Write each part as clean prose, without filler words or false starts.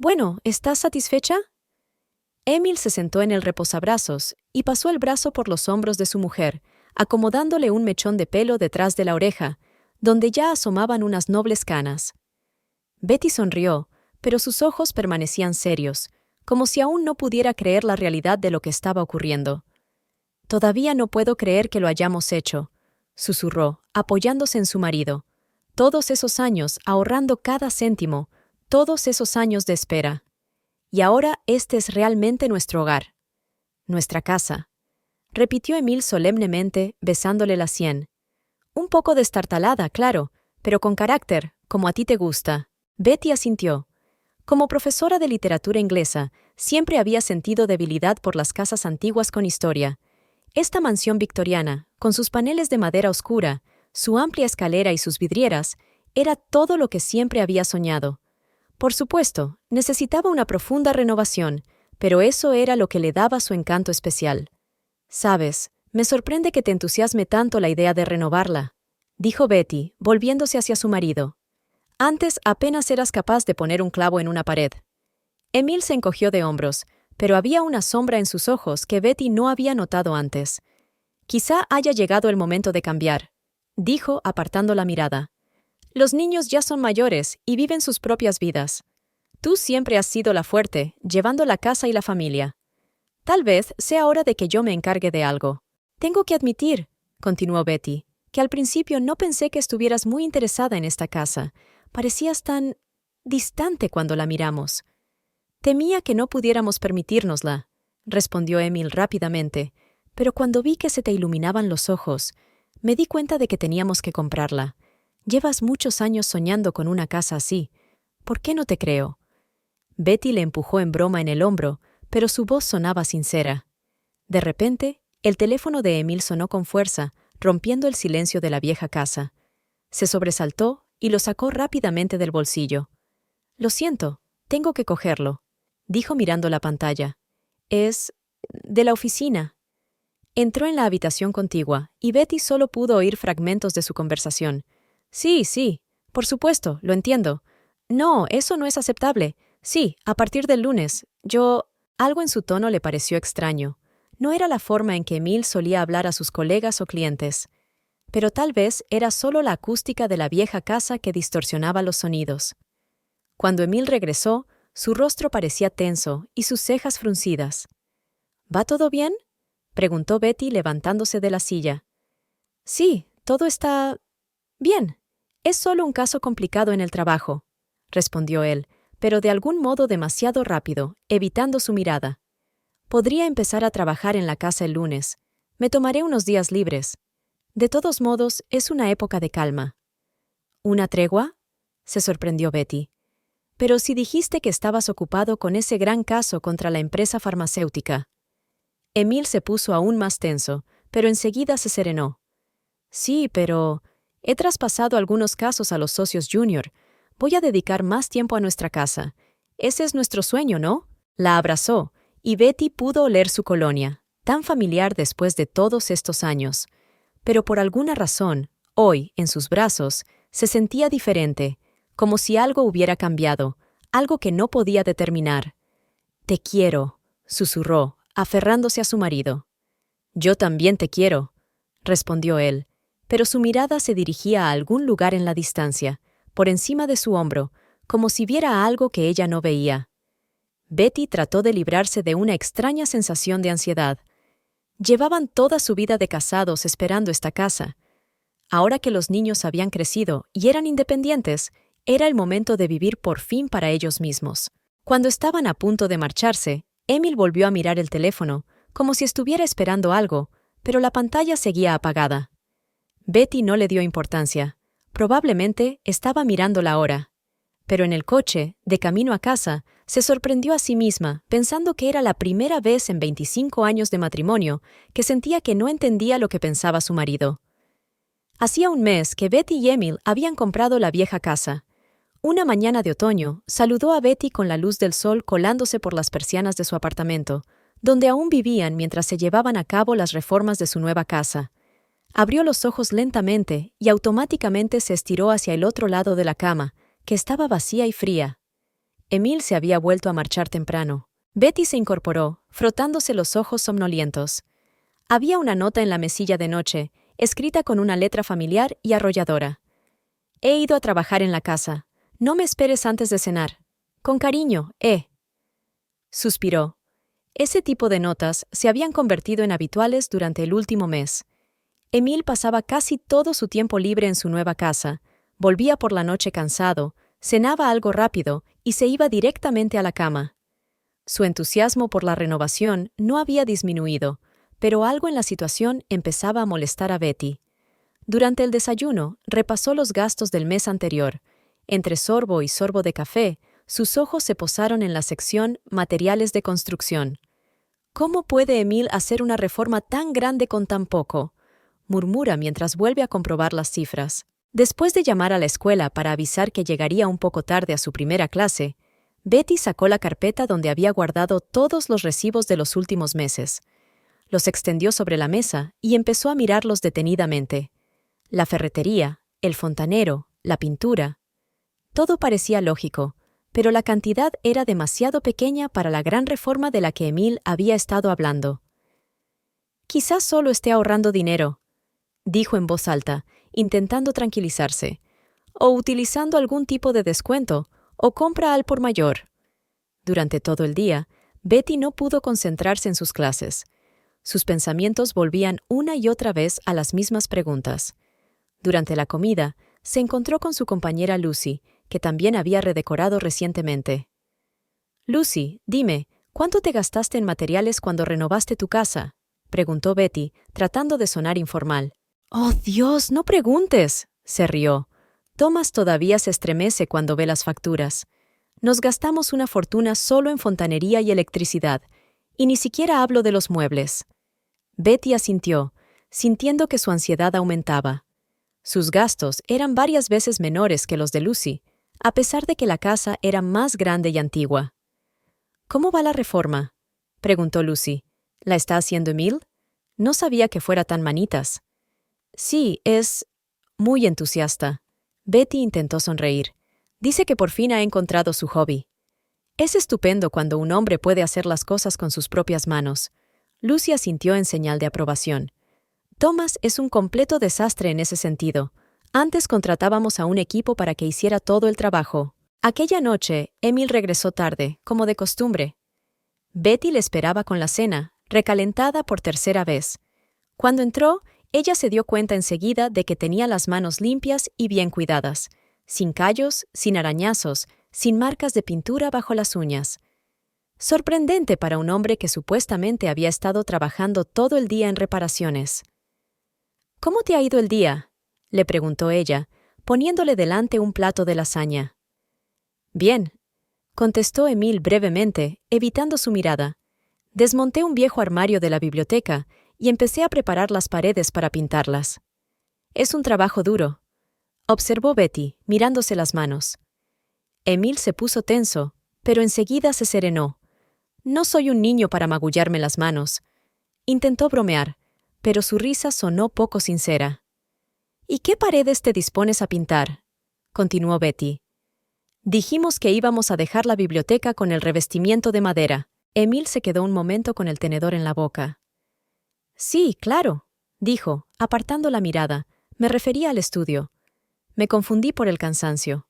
Bueno, ¿estás satisfecha? Emil se sentó en el reposabrazos y pasó el brazo por los hombros de su mujer, acomodándole un mechón de pelo detrás de la oreja, donde ya asomaban unas nobles canas. Betty sonrió, pero sus ojos permanecían serios, como si aún no pudiera creer la realidad de lo que estaba ocurriendo. «Todavía no puedo creer que lo hayamos hecho», susurró, apoyándose en su marido. «Todos esos años ahorrando cada céntimo, todos esos años de espera. Y ahora este es realmente nuestro hogar. Nuestra casa», repitió Emil solemnemente, besándole la sien. «Un poco destartalada, claro, pero con carácter, como a ti te gusta». Betty asintió. Como profesora de literatura inglesa, siempre había sentido debilidad por las casas antiguas con historia. Esta mansión victoriana, con sus paneles de madera oscura, su amplia escalera y sus vidrieras, era todo lo que siempre había soñado. Por supuesto, necesitaba una profunda renovación, pero eso era lo que le daba su encanto especial. «Sabes, me sorprende que te entusiasme tanto la idea de renovarla», dijo Betty, volviéndose hacia su marido. «Antes apenas eras capaz de poner un clavo en una pared». Emil se encogió de hombros, pero había una sombra en sus ojos que Betty no había notado antes. «Quizá haya llegado el momento de cambiar», dijo, apartando la mirada. «Los niños ya son mayores y viven sus propias vidas. Tú siempre has sido la fuerte, llevando la casa y la familia. Tal vez sea hora de que yo me encargue de algo. Tengo que admitir», continuó Betty, «que al principio no pensé que estuvieras muy interesada en esta casa. Parecías tan distante cuando la miramos». «Temía que no pudiéramos permitírnosla», respondió Emil rápidamente, «pero cuando vi que se te iluminaban los ojos, me di cuenta de que teníamos que comprarla. Llevas muchos años soñando con una casa así. ¿Por qué no te creo?» Betty le empujó en broma en el hombro, pero su voz sonaba sincera. De repente, el teléfono de Emil sonó con fuerza, rompiendo el silencio de la vieja casa. Se sobresaltó y lo sacó rápidamente del bolsillo. «Lo siento, tengo que cogerlo», dijo mirando la pantalla. «Es de la oficina». Entró en la habitación contigua y Betty solo pudo oír fragmentos de su conversación. «Sí, sí, por supuesto, lo entiendo. No, eso no es aceptable. Sí, a partir del lunes. Yo...» Algo en su tono le pareció extraño. No era la forma en que Emil solía hablar a sus colegas o clientes. Pero tal vez era solo la acústica de la vieja casa que distorsionaba los sonidos. Cuando Emil regresó, su rostro parecía tenso y sus cejas fruncidas. «¿Va todo bien?», preguntó Betty levantándose de la silla. «Sí, todo está bien. Es solo un caso complicado en el trabajo», respondió él, pero de algún modo demasiado rápido, evitando su mirada. «Podría empezar a trabajar en la casa el lunes. Me tomaré unos días libres. De todos modos, es una época de calma». «¿Una tregua?», se sorprendió Betty. «Pero si dijiste que estabas ocupado con ese gran caso contra la empresa farmacéutica». Emil se puso aún más tenso, pero enseguida se serenó. «Sí, pero he traspasado algunos casos a los socios junior. Voy a dedicar más tiempo a nuestra casa. Ese es nuestro sueño, ¿no?». La abrazó, y Betty pudo oler su colonia, tan familiar después de todos estos años. Pero por alguna razón, hoy, en sus brazos, se sentía diferente, como si algo hubiera cambiado, algo que no podía determinar. «Te quiero», susurró, aferrándose a su marido. «Yo también te quiero», respondió él, pero su mirada se dirigía a algún lugar en la distancia, por encima de su hombro, como si viera algo que ella no veía. Betty trató de librarse de una extraña sensación de ansiedad. Llevaban toda su vida de casados esperando esta casa. Ahora que los niños habían crecido y eran independientes, era el momento de vivir por fin para ellos mismos. Cuando estaban a punto de marcharse, Emil volvió a mirar el teléfono, como si estuviera esperando algo, pero la pantalla seguía apagada. Betty no le dio importancia. Probablemente estaba mirando la hora. Pero en el coche, de camino a casa, se sorprendió a sí misma, pensando que era la primera vez en 25 años de matrimonio que sentía que no entendía lo que pensaba su marido. Hacía un mes que Betty y Emil habían comprado la vieja casa. Una mañana de otoño, saludó a Betty con la luz del sol colándose por las persianas de su apartamento, donde aún vivían mientras se llevaban a cabo las reformas de su nueva casa. Abrió los ojos lentamente y automáticamente se estiró hacia el otro lado de la cama, que estaba vacía y fría. Emil se había vuelto a marchar temprano. Betty se incorporó, frotándose los ojos somnolientos. Había una nota en la mesilla de noche, escrita con una letra familiar y arrolladora. He ido a trabajar en la casa. No me esperes antes de cenar. Con cariño, Suspiró. Ese tipo de notas se habían convertido en habituales durante el último mes. Emil pasaba casi todo su tiempo libre en su nueva casa, volvía por la noche cansado, cenaba algo rápido y se iba directamente a la cama. Su entusiasmo por la renovación no había disminuido, pero algo en la situación empezaba a molestar a Betty. Durante el desayuno, repasó los gastos del mes anterior. Entre sorbo y sorbo de café, sus ojos se posaron en la sección Materiales de construcción. ¿Cómo puede Emil hacer una reforma tan grande con tan poco?, murmura mientras vuelve a comprobar las cifras. Después de llamar a la escuela para avisar que llegaría un poco tarde a su primera clase, Betty sacó la carpeta donde había guardado todos los recibos de los últimos meses. Los extendió sobre la mesa y empezó a mirarlos detenidamente. La ferretería, el fontanero, la pintura. Todo parecía lógico, pero la cantidad era demasiado pequeña para la gran reforma de la que Emil había estado hablando. Quizás solo esté ahorrando dinero, dijo en voz alta, intentando tranquilizarse, o utilizando algún tipo de descuento, o compra al por mayor. Durante todo el día, Betty no pudo concentrarse en sus clases. Sus pensamientos volvían una y otra vez a las mismas preguntas. Durante la comida, se encontró con su compañera Lucy, que también había redecorado recientemente. «Lucy, dime, ¿cuánto te gastaste en materiales cuando renovaste tu casa?», preguntó Betty, tratando de sonar informal. «¡Oh, Dios, no preguntes!», se rió. Thomas todavía se estremece cuando ve las facturas. Nos gastamos una fortuna solo en fontanería y electricidad, y ni siquiera hablo de los muebles. Betty asintió, sintiendo que su ansiedad aumentaba. Sus gastos eran varias veces menores que los de Lucy, a pesar de que la casa era más grande y antigua. «¿Cómo va la reforma?», preguntó Lucy. «¿La está haciendo Emil? No sabía que fuera tan manitas». «Sí, es muy entusiasta». Betty intentó sonreír. Dice que por fin ha encontrado su hobby. Es estupendo cuando un hombre puede hacer las cosas con sus propias manos. Lucy asintió en señal de aprobación. Thomas es un completo desastre en ese sentido. Antes contratábamos a un equipo para que hiciera todo el trabajo. Aquella noche, Emil regresó tarde, como de costumbre. Betty le esperaba con la cena, recalentada por tercera vez. Cuando entró, ella se dio cuenta enseguida de que tenía las manos limpias y bien cuidadas, sin callos, sin arañazos, sin marcas de pintura bajo las uñas. Sorprendente para un hombre que supuestamente había estado trabajando todo el día en reparaciones. «¿Cómo te ha ido el día?», le preguntó ella, poniéndole delante un plato de lasaña. «Bien», contestó Emil brevemente, evitando su mirada. «Desmonté un viejo armario de la biblioteca y empecé a preparar las paredes para pintarlas. Es un trabajo duro», observó Betty, mirándose las manos. Emil se puso tenso, pero enseguida se serenó. «No soy un niño para magullarme las manos». Intentó bromear, pero su risa sonó poco sincera. «¿Y qué paredes te dispones a pintar?», continuó Betty. «Dijimos que íbamos a dejar la biblioteca con el revestimiento de madera». Emil se quedó un momento con el tenedor en la boca. «Sí, claro», dijo, apartando la mirada. «Me refería al estudio. Me confundí por el cansancio».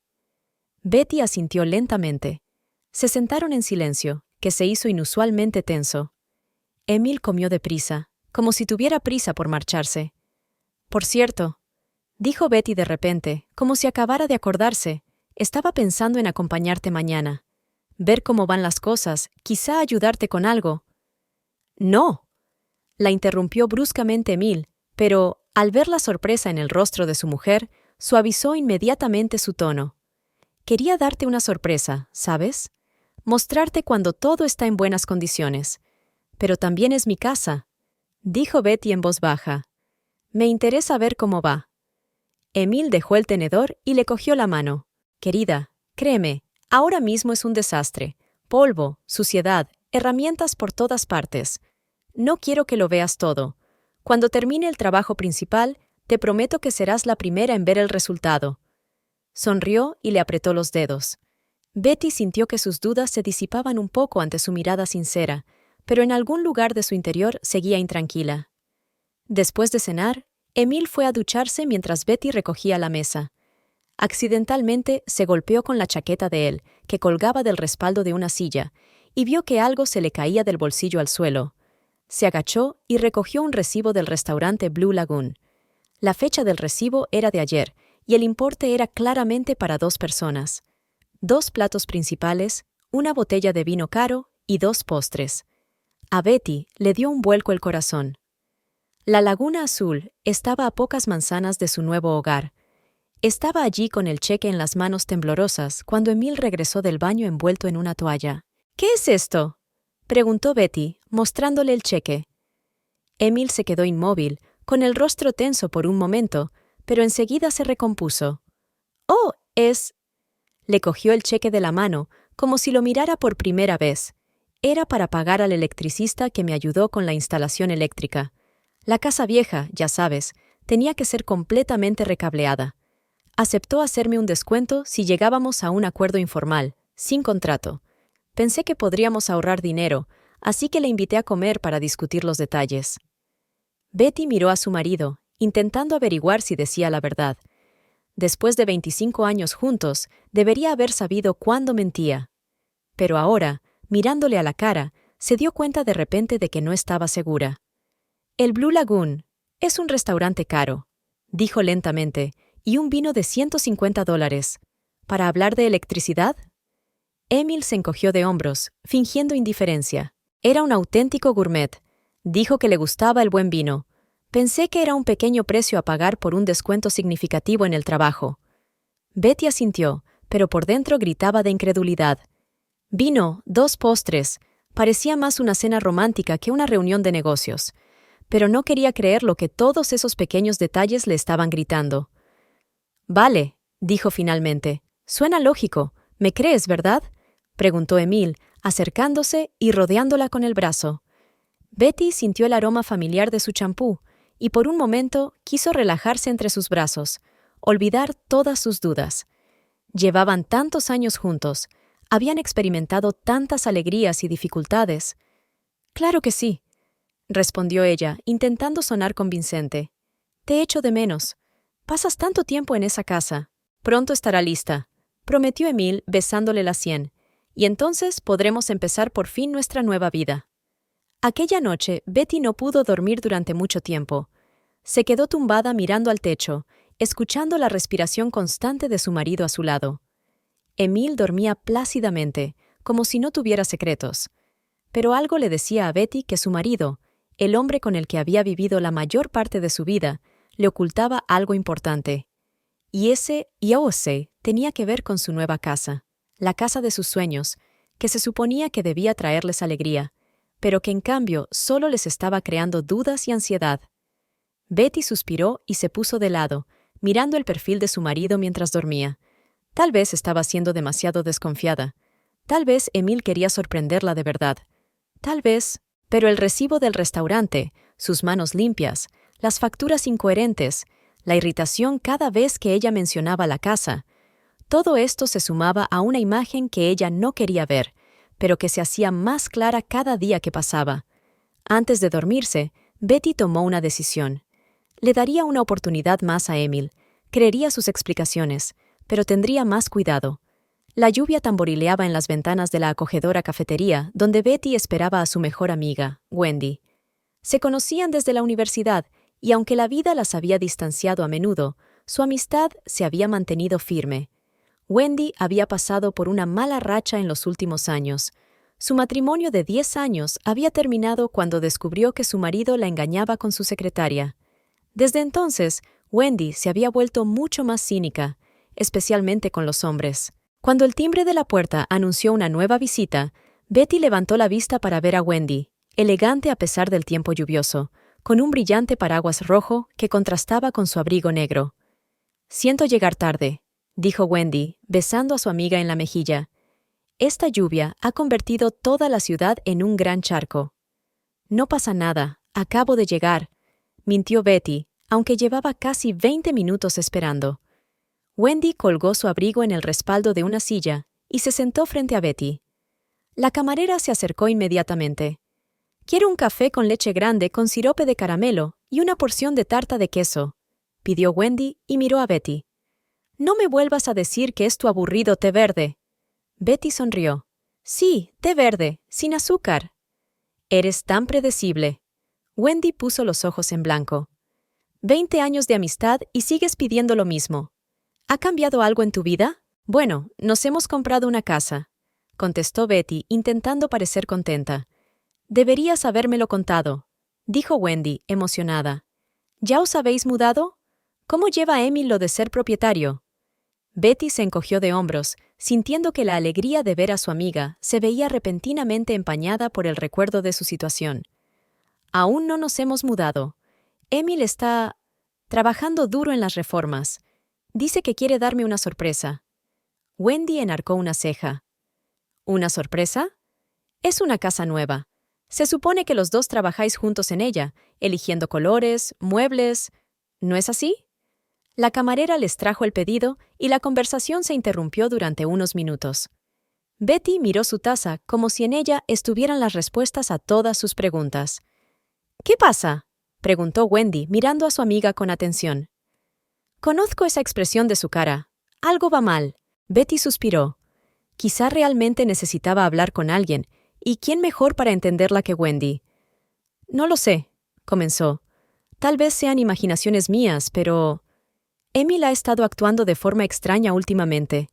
Betty asintió lentamente. Se sentaron en silencio, que se hizo inusualmente tenso. Emil comió deprisa, como si tuviera prisa por marcharse. «Por cierto», dijo Betty de repente, como si acabara de acordarse, «estaba pensando en acompañarte mañana. Ver cómo van las cosas, quizá ayudarte con algo». «No», la interrumpió bruscamente Emil, pero, al ver la sorpresa en el rostro de su mujer, suavizó inmediatamente su tono. «Quería darte una sorpresa, ¿sabes? Mostrarte cuando todo está en buenas condiciones. Pero también es mi casa», dijo Betty en voz baja. «Me interesa ver cómo va». Emil dejó el tenedor y le cogió la mano. «Querida, créeme, ahora mismo es un desastre. Polvo, suciedad, herramientas por todas partes. No quiero que lo veas todo. Cuando termine el trabajo principal, te prometo que serás la primera en ver el resultado». Sonrió y le apretó los dedos. Betty sintió que sus dudas se disipaban un poco ante su mirada sincera, pero en algún lugar de su interior seguía intranquila. Después de cenar, Emil fue a ducharse mientras Betty recogía la mesa. Accidentalmente se golpeó con la chaqueta de él, que colgaba del respaldo de una silla, y vio que algo se le caía del bolsillo al suelo. Se agachó y recogió un recibo del restaurante Blue Lagoon. La fecha del recibo era de ayer, y el importe era claramente para 2 personas. 2 platos principales, una botella de vino caro y 2 postres. A Betty le dio un vuelco el corazón. La Laguna Azul estaba a pocas manzanas de su nuevo hogar. Estaba allí con el cheque en las manos temblorosas cuando Emil regresó del baño envuelto en una toalla. «¿Qué es esto?», preguntó Betty, mostrándole el cheque. Emil se quedó inmóvil, con el rostro tenso por un momento, pero enseguida se recompuso. «Oh, es...». Le cogió el cheque de la mano, como si lo mirara por primera vez. Era para pagar al electricista que me ayudó con la instalación eléctrica. La casa vieja, ya sabes, tenía que ser completamente recableada. Aceptó hacerme un descuento si llegábamos a un acuerdo informal, sin contrato. Pensé que podríamos ahorrar dinero, así que le invité a comer para discutir los detalles. Betty miró a su marido, intentando averiguar si decía la verdad. Después de 25 años juntos, debería haber sabido cuándo mentía. Pero ahora, mirándole a la cara, se dio cuenta de repente de que no estaba segura. «El Blue Lagoon es un restaurante caro», dijo lentamente, «y un vino de $150. ¿Para hablar de electricidad?». Emil se encogió de hombros, fingiendo indiferencia. Era un auténtico gourmet. Dijo que le gustaba el buen vino. Pensé que era un pequeño precio a pagar por un descuento significativo en el trabajo. Betty asintió, pero por dentro gritaba de incredulidad. Vino, 2 postres. Parecía más una cena romántica que una reunión de negocios. Pero no quería creer lo que todos esos pequeños detalles le estaban gritando. «Vale», dijo finalmente. «Suena lógico. ¿Me crees, verdad?», preguntó Emil, acercándose y rodeándola con el brazo. Betty sintió el aroma familiar de su champú y por un momento quiso relajarse entre sus brazos, olvidar todas sus dudas. Llevaban tantos años juntos, habían experimentado tantas alegrías y dificultades. «Claro que sí», respondió ella, intentando sonar convincente. «Te echo de menos. Pasas tanto tiempo en esa casa. Pronto estará lista», prometió Emil besándole la sien, «y entonces podremos empezar por fin nuestra nueva vida». Aquella noche, Betty no pudo dormir durante mucho tiempo. Se quedó tumbada mirando al techo, escuchando la respiración constante de su marido a su lado. Emil dormía plácidamente, como si no tuviera secretos. Pero algo le decía a Betty que su marido, el hombre con el que había vivido la mayor parte de su vida, le ocultaba algo importante. Y ese tenía que ver con su nueva casa, la casa de sus sueños, que se suponía que debía traerles alegría, pero que en cambio solo les estaba creando dudas y ansiedad. Betty suspiró y se puso de lado, mirando el perfil de su marido mientras dormía. Tal vez estaba siendo demasiado desconfiada. Tal vez Emil quería sorprenderla de verdad. Tal vez, pero el recibo del restaurante, sus manos limpias, las facturas incoherentes, la irritación cada vez que ella mencionaba la casa, todo esto se sumaba a una imagen que ella no quería ver, pero que se hacía más clara cada día que pasaba. Antes de dormirse, Betty tomó una decisión. Le daría una oportunidad más a Emil, creería sus explicaciones, pero tendría más cuidado. La lluvia tamborileaba en las ventanas de la acogedora cafetería donde Betty esperaba a su mejor amiga, Wendy. Se conocían desde la universidad y aunque la vida las había distanciado a menudo, su amistad se había mantenido firme. Wendy había pasado por una mala racha en los últimos años. Su matrimonio de 10 años había terminado cuando descubrió que su marido la engañaba con su secretaria. Desde entonces, Wendy se había vuelto mucho más cínica, especialmente con los hombres. Cuando el timbre de la puerta anunció una nueva visita, Betty levantó la vista para ver a Wendy, elegante a pesar del tiempo lluvioso, con un brillante paraguas rojo que contrastaba con su abrigo negro. «Siento llegar tarde», dijo Wendy, besando a su amiga en la mejilla. «Esta lluvia ha convertido toda la ciudad en un gran charco». «No pasa nada, acabo de llegar», mintió Betty, aunque llevaba casi 20 minutos esperando. Wendy colgó su abrigo en el respaldo de una silla y se sentó frente a Betty. La camarera se acercó inmediatamente. «Quiero un café con leche grande con sirope de caramelo y una porción de tarta de queso», pidió Wendy y miró a Betty. «No me vuelvas a decir que es tu aburrido té verde». Betty sonrió. «Sí, té verde, sin azúcar». «Eres tan predecible». Wendy puso los ojos en blanco. 20 años de amistad y sigues pidiendo lo mismo. ¿Ha cambiado algo en tu vida? Bueno, nos hemos comprado una casa, contestó Betty, intentando parecer contenta. Deberías habérmelo contado, dijo Wendy, emocionada. ¿Ya os habéis mudado? ¿Cómo lleva Emil lo de ser propietario? Betty se encogió de hombros, sintiendo que la alegría de ver a su amiga se veía repentinamente empañada por el recuerdo de su situación. Aún no nos hemos mudado. Emil está trabajando duro en las reformas. Dice que quiere darme una sorpresa. Wendy enarcó una ceja. ¿Una sorpresa? Es una casa nueva. Se supone que los dos trabajáis juntos en ella, eligiendo colores, muebles. ¿No es así? La camarera les trajo el pedido y la conversación se interrumpió durante unos minutos. Betty miró su taza como si en ella estuvieran las respuestas a todas sus preguntas. ¿Qué pasa?, preguntó Wendy, mirando a su amiga con atención. Conozco esa expresión de su cara. Algo va mal. Betty suspiró. Quizá realmente necesitaba hablar con alguien, y quién mejor para entenderla que Wendy. No lo sé, comenzó. Tal vez sean imaginaciones mías, pero... Emil ha estado actuando de forma extraña últimamente.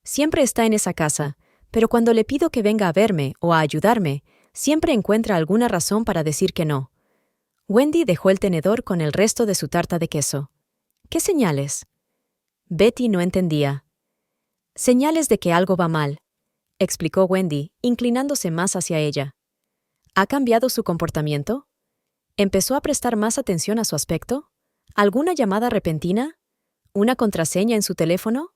Siempre está en esa casa, pero cuando le pido que venga a verme o a ayudarme, siempre encuentra alguna razón para decir que no. Wendy dejó el tenedor con el resto de su tarta de queso. ¿Qué señales? Betty no entendía. Señales de que algo va mal, explicó Wendy, inclinándose más hacia ella. ¿Ha cambiado su comportamiento? ¿Empezó a prestar más atención a su aspecto? ¿Alguna llamada repentina? ¿Una contraseña en su teléfono?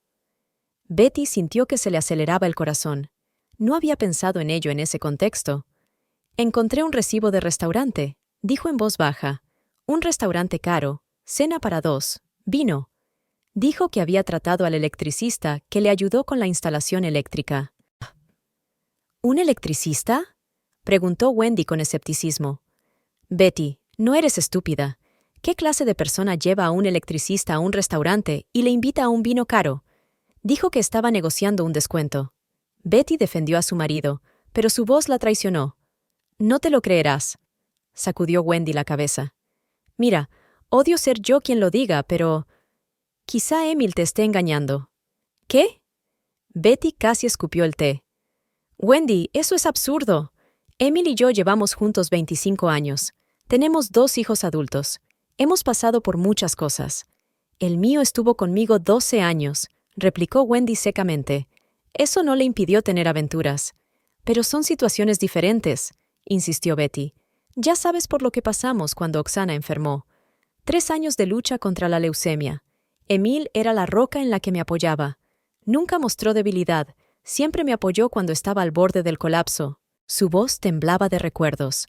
Betty sintió que se le aceleraba el corazón. No había pensado en ello en ese contexto. Encontré un recibo de restaurante, dijo en voz baja. Un restaurante caro, cena para 2, vino. Dijo que había tratado al electricista que le ayudó con la instalación eléctrica. ¿Un electricista?, preguntó Wendy con escepticismo. Betty, no eres estúpida. ¿Qué clase de persona lleva a un electricista a un restaurante y le invita a un vino caro? Dijo que estaba negociando un descuento. Betty defendió a su marido, pero su voz la traicionó. No te lo creerás, sacudió Wendy la cabeza. Mira, odio ser yo quien lo diga, pero... quizá Emil te esté engañando. ¿Qué? Betty casi escupió el té. Wendy, eso es absurdo. Emil y yo llevamos juntos 25 años. Tenemos 2 hijos adultos. Hemos pasado por muchas cosas. El mío estuvo conmigo 12 años, replicó Wendy secamente. Eso no le impidió tener aventuras. Pero son situaciones diferentes, insistió Betty. Ya sabes por lo que pasamos cuando Oksana enfermó. 3 años de lucha contra la leucemia. Emil era la roca en la que me apoyaba. Nunca mostró debilidad, siempre me apoyó cuando estaba al borde del colapso. Su voz temblaba de recuerdos.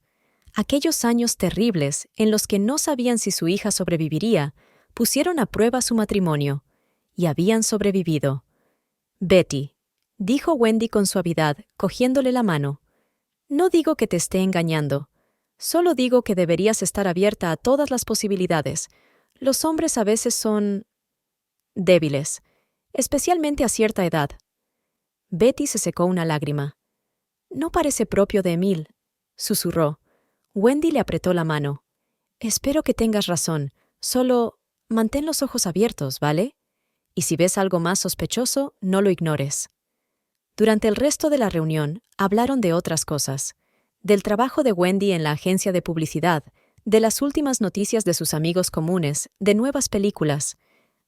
Aquellos años terribles, en los que no sabían si su hija sobreviviría, pusieron a prueba su matrimonio. Y habían sobrevivido. Betty, dijo Wendy con suavidad, cogiéndole la mano. No digo que te esté engañando. Solo digo que deberías estar abierta a todas las posibilidades. Los hombres a veces son... débiles, especialmente a cierta edad. Betty se secó una lágrima. No parece propio de Emil, susurró. Wendy le apretó la mano. Espero que tengas razón, solo mantén los ojos abiertos, ¿vale? Y si ves algo más sospechoso, no lo ignores. Durante el resto de la reunión, hablaron de otras cosas. Del trabajo de Wendy en la agencia de publicidad, de las últimas noticias de sus amigos comunes, de nuevas películas.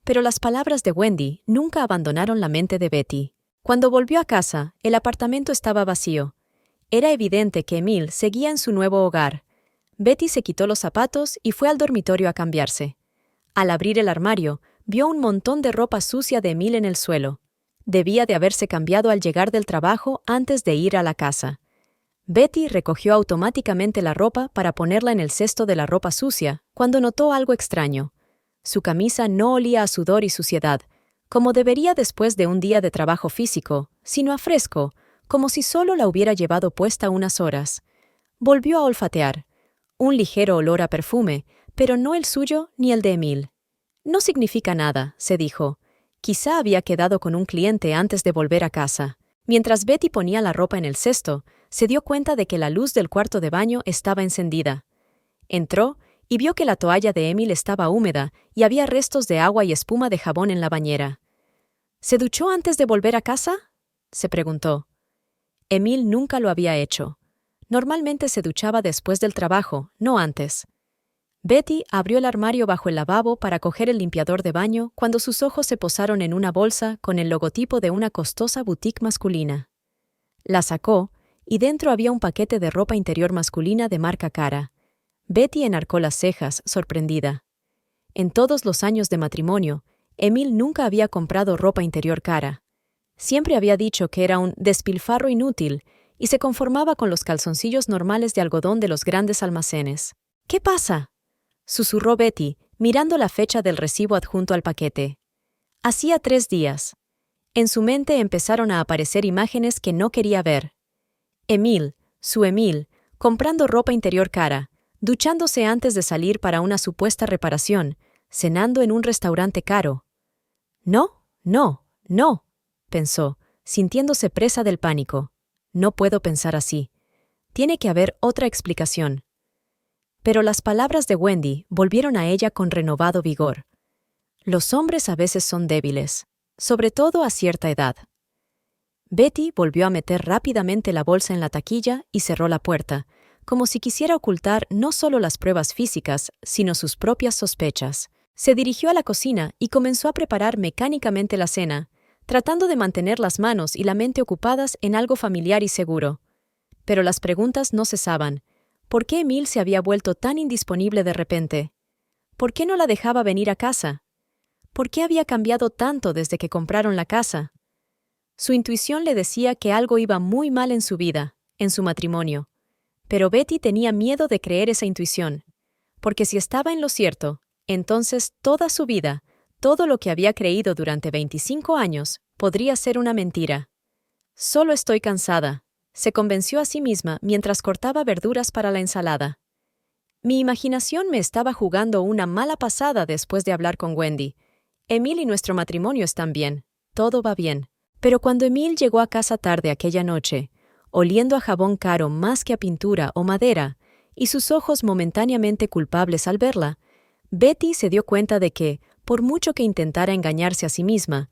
Pero las palabras de Wendy nunca abandonaron la mente de Betty. Cuando volvió a casa, el apartamento estaba vacío. Era evidente que Emil seguía en su nuevo hogar. Betty se quitó los zapatos y fue al dormitorio a cambiarse. Al abrir el armario, vio un montón de ropa sucia de Emil en el suelo. Debía de haberse cambiado al llegar del trabajo antes de ir a la casa. Betty recogió automáticamente la ropa para ponerla en el cesto de la ropa sucia, cuando notó algo extraño. Su camisa no olía a sudor y suciedad, como debería después de un día de trabajo físico, sino a fresco, como si solo la hubiera llevado puesta unas horas. Volvió a olfatear. Un ligero olor a perfume, pero no el suyo ni el de Emil. No significa nada, se dijo. Quizá había quedado con un cliente antes de volver a casa. Mientras Betty ponía la ropa en el cesto, se dio cuenta de que la luz del cuarto de baño estaba encendida. Entró y vio que la toalla de Emil estaba húmeda y había restos de agua y espuma de jabón en la bañera. ¿Se duchó antes de volver a casa?, se preguntó. Emil nunca lo había hecho. Normalmente se duchaba después del trabajo, no antes. Betty abrió el armario bajo el lavabo para coger el limpiador de baño cuando sus ojos se posaron en una bolsa con el logotipo de una costosa boutique masculina. La sacó, y dentro había un paquete de ropa interior masculina de marca cara. Betty enarcó las cejas, sorprendida. En todos los años de matrimonio, Emil nunca había comprado ropa interior cara. Siempre había dicho que era un despilfarro inútil y se conformaba con los calzoncillos normales de algodón de los grandes almacenes. ¿Qué pasa?, susurró Betty, mirando la fecha del recibo adjunto al paquete. Hacía 3 días. En su mente empezaron a aparecer imágenes que no quería ver. Emil, su Emil, comprando ropa interior cara, duchándose antes de salir para una supuesta reparación, cenando en un restaurante caro. No, no, no, pensó, sintiéndose presa del pánico. No puedo pensar así. Tiene que haber otra explicación. Pero las palabras de Wendy volvieron a ella con renovado vigor. Los hombres a veces son débiles, sobre todo a cierta edad. Betty volvió a meter rápidamente la bolsa en la taquilla y cerró la puerta, como si quisiera ocultar no solo las pruebas físicas, sino sus propias sospechas. Se dirigió a la cocina y comenzó a preparar mecánicamente la cena, tratando de mantener las manos y la mente ocupadas en algo familiar y seguro. Pero las preguntas no cesaban. ¿Por qué Emil se había vuelto tan indisponible de repente? ¿Por qué no la dejaba venir a casa? ¿Por qué había cambiado tanto desde que compraron la casa? Su intuición le decía que algo iba muy mal en su vida, en su matrimonio. Pero Betty tenía miedo de creer esa intuición, porque si estaba en lo cierto, entonces toda su vida, todo lo que había creído durante 25 años, podría ser una mentira. Solo estoy cansada, se convenció a sí misma mientras cortaba verduras para la ensalada. Mi imaginación me estaba jugando una mala pasada después de hablar con Wendy. Emil y nuestro matrimonio están bien, todo va bien. Pero cuando Emil llegó a casa tarde aquella noche, oliendo a jabón caro más que a pintura o madera, y sus ojos momentáneamente culpables al verla, Betty se dio cuenta de que, por mucho que intentara engañarse a sí misma,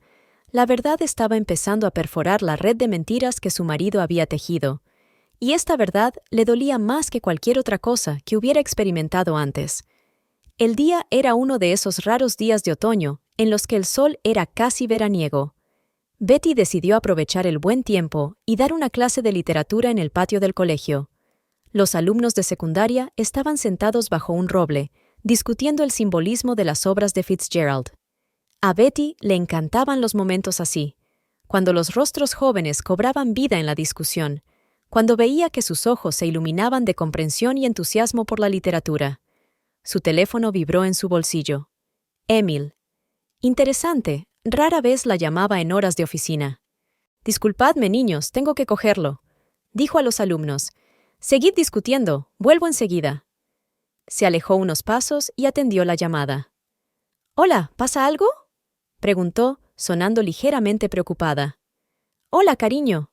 la verdad estaba empezando a perforar la red de mentiras que su marido había tejido. Y esta verdad le dolía más que cualquier otra cosa que hubiera experimentado antes. El día era uno de esos raros días de otoño en los que el sol era casi veraniego. Betty decidió aprovechar el buen tiempo y dar una clase de literatura en el patio del colegio. Los alumnos de secundaria estaban sentados bajo un roble, discutiendo el simbolismo de las obras de Fitzgerald. A Betty le encantaban los momentos así, cuando los rostros jóvenes cobraban vida en la discusión, cuando veía que sus ojos se iluminaban de comprensión y entusiasmo por la literatura. Su teléfono vibró en su bolsillo. Emil. Interesante, rara vez la llamaba en horas de oficina. «Disculpadme, niños, tengo que cogerlo», dijo a los alumnos. «Seguid discutiendo, vuelvo enseguida». Se alejó unos pasos y atendió la llamada. «Hola, ¿pasa algo?», preguntó, sonando ligeramente preocupada. «Hola, cariño».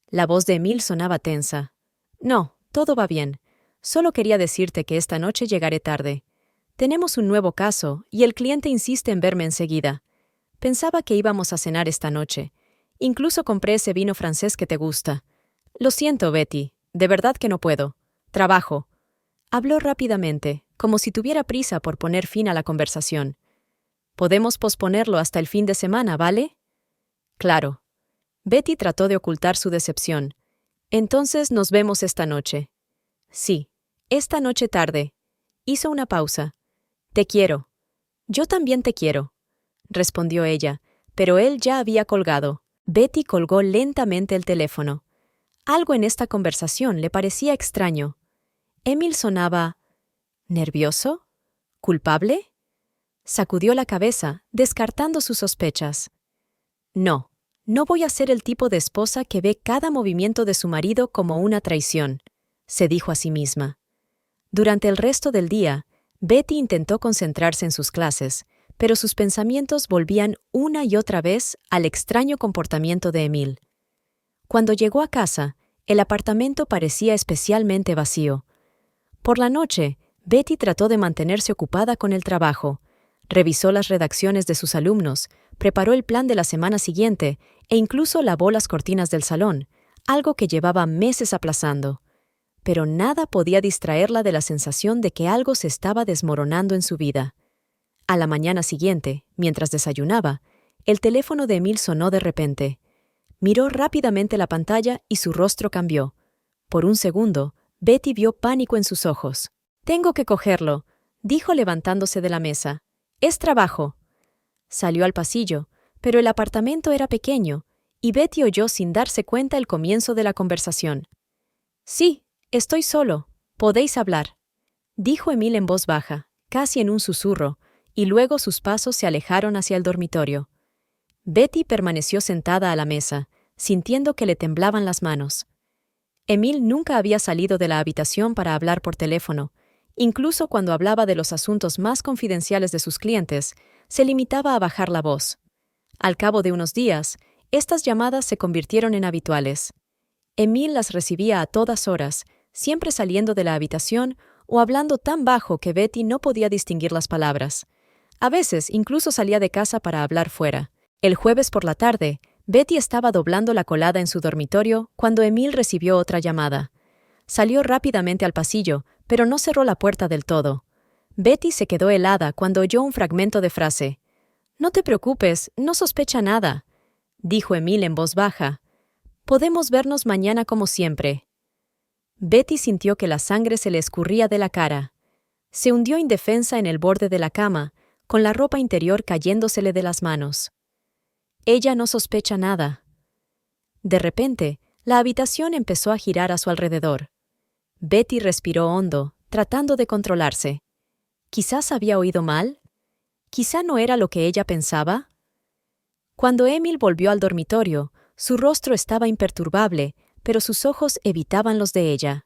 La voz de Emil sonaba tensa. «No, todo va bien. Solo quería decirte que esta noche llegaré tarde. Tenemos un nuevo caso y el cliente insiste en verme enseguida. Pensaba que íbamos a cenar esta noche. Incluso compré ese vino francés que te gusta. Lo siento, Betty, de verdad que no puedo. Trabajo». Habló rápidamente, como si tuviera prisa por poner fin a la conversación. «Podemos posponerlo hasta el fin de semana, ¿vale?» «Claro». Betty trató de ocultar su decepción. «Entonces nos vemos esta noche». «Sí, esta noche tarde». Hizo una pausa. «Te quiero». «Yo también te quiero», respondió ella, pero él ya había colgado. Betty colgó lentamente el teléfono. Algo en esta conversación le parecía extraño. Emil sonaba... ¿nervioso? ¿Culpable? Sacudió la cabeza, descartando sus sospechas. No, No voy a ser el tipo de esposa que ve cada movimiento de su marido como una traición, se dijo a sí misma. Durante el resto del día, Betty intentó concentrarse en sus clases, pero sus pensamientos volvían una y otra vez al extraño comportamiento de Emil. Cuando llegó a casa, el apartamento parecía especialmente vacío. Por la noche, Betty trató de mantenerse ocupada con el trabajo. Revisó las redacciones de sus alumnos, preparó el plan de la semana siguiente e incluso lavó las cortinas del salón, algo que llevaba meses aplazando. Pero nada podía distraerla de la sensación de que algo se estaba desmoronando en su vida. A la mañana siguiente, mientras desayunaba, el teléfono de Emil sonó de repente. Miró rápidamente la pantalla y su rostro cambió. Por un segundo, Betty vio pánico en sus ojos. «Tengo que cogerlo», dijo levantándose de la mesa. «Es trabajo». Salió al pasillo, pero el apartamento era pequeño, y Betty oyó sin darse cuenta el comienzo de la conversación. «Sí, estoy solo. Podéis hablar», dijo Emil en voz baja, casi en un susurro, y luego sus pasos se alejaron hacia el dormitorio. Betty permaneció sentada a la mesa, sintiendo que le temblaban las manos. Emil nunca había salido de la habitación para hablar por teléfono. Incluso cuando hablaba de los asuntos más confidenciales de sus clientes, se limitaba a bajar la voz. Al cabo de unos días, estas llamadas se convirtieron en habituales. Emil las recibía a todas horas, siempre saliendo de la habitación o hablando tan bajo que Betty no podía distinguir las palabras. A veces incluso salía de casa para hablar fuera. El jueves por la tarde, Betty estaba doblando la colada en su dormitorio cuando Emil recibió otra llamada. Salió rápidamente al pasillo, pero no cerró la puerta del todo. Betty se quedó helada cuando oyó un fragmento de frase. «No te preocupes, no sospecha nada», dijo Emil en voz baja. «Podemos vernos mañana como siempre». Betty sintió que la sangre se le escurría de la cara. Se hundió indefensa en el borde de la cama, con la ropa interior cayéndosele de las manos. Ella no sospecha nada. De repente, la habitación empezó a girar a su alrededor. Betty respiró hondo, tratando de controlarse. ¿Quizás había oído mal? ¿Quizá no era lo que ella pensaba? Cuando Emil volvió al dormitorio, su rostro estaba imperturbable, pero sus ojos evitaban los de ella.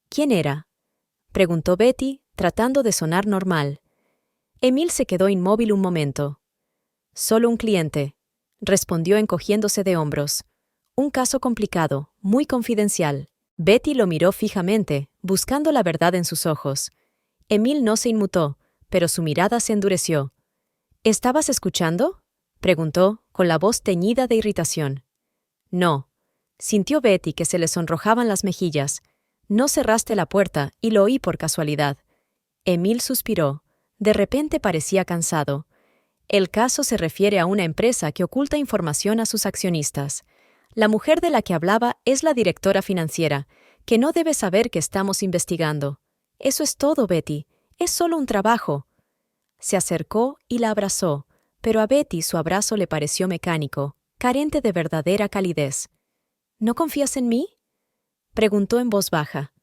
¿Quién era?, preguntó Betty, tratando de sonar normal. Emil se quedó inmóvil un momento. «Solo un cliente», respondió encogiéndose de hombros. «Un caso complicado, muy confidencial». Betty lo miró fijamente, buscando la verdad en sus ojos. Emil no se inmutó, pero su mirada se endureció. «¿Estabas escuchando?», preguntó, con la voz teñida de irritación. «No». Sintió Betty que se le sonrojaban las mejillas. «No cerraste la puerta y lo oí por casualidad». Emil suspiró. De repente parecía cansado. El caso se refiere a una empresa que oculta información a sus accionistas. La mujer de la que hablaba es la directora financiera, que no debe saber que estamos investigando. Eso es todo, Betty. Es solo un trabajo. Se acercó y la abrazó, pero a Betty su abrazo le pareció mecánico, carente de verdadera calidez. «¿No confías en mí?», preguntó en voz baja.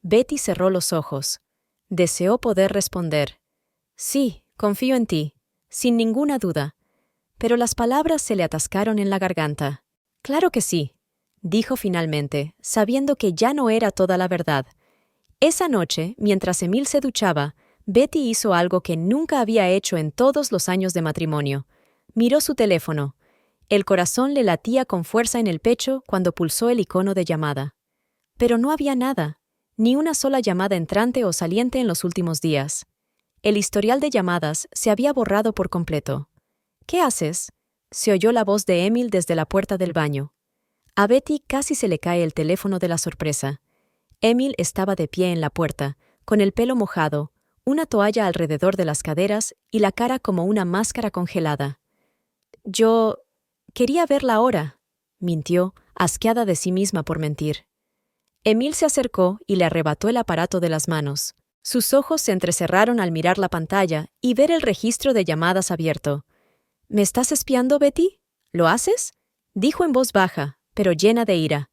Betty cerró los ojos. Deseó poder responder. «Sí, confío en ti, sin ninguna duda». Pero las palabras se le atascaron en la garganta. «Claro que sí», dijo finalmente, sabiendo que ya no era toda la verdad. Esa noche, mientras Emil se duchaba, Betty hizo algo que nunca había hecho en todos los años de matrimonio. Miró su teléfono. El corazón le latía con fuerza en el pecho cuando pulsó el icono de llamada. Pero no había nada, ni una sola llamada entrante o saliente en los últimos días. El historial de llamadas se había borrado por completo. «¿Qué haces?», se oyó la voz de Emil desde la puerta del baño. A Betty casi se le cae el teléfono de la sorpresa. Emil estaba de pie en la puerta, con el pelo mojado, una toalla alrededor de las caderas y la cara como una máscara congelada. «Yo quería verla ahora», mintió, asqueada de sí misma por mentir. Emil se acercó y le arrebató el aparato de las manos. Sus ojos se entrecerraron al mirar la pantalla y ver el registro de llamadas abierto. «¿Me estás espiando, Betty? ¿Lo haces?», dijo en voz baja, pero llena de ira.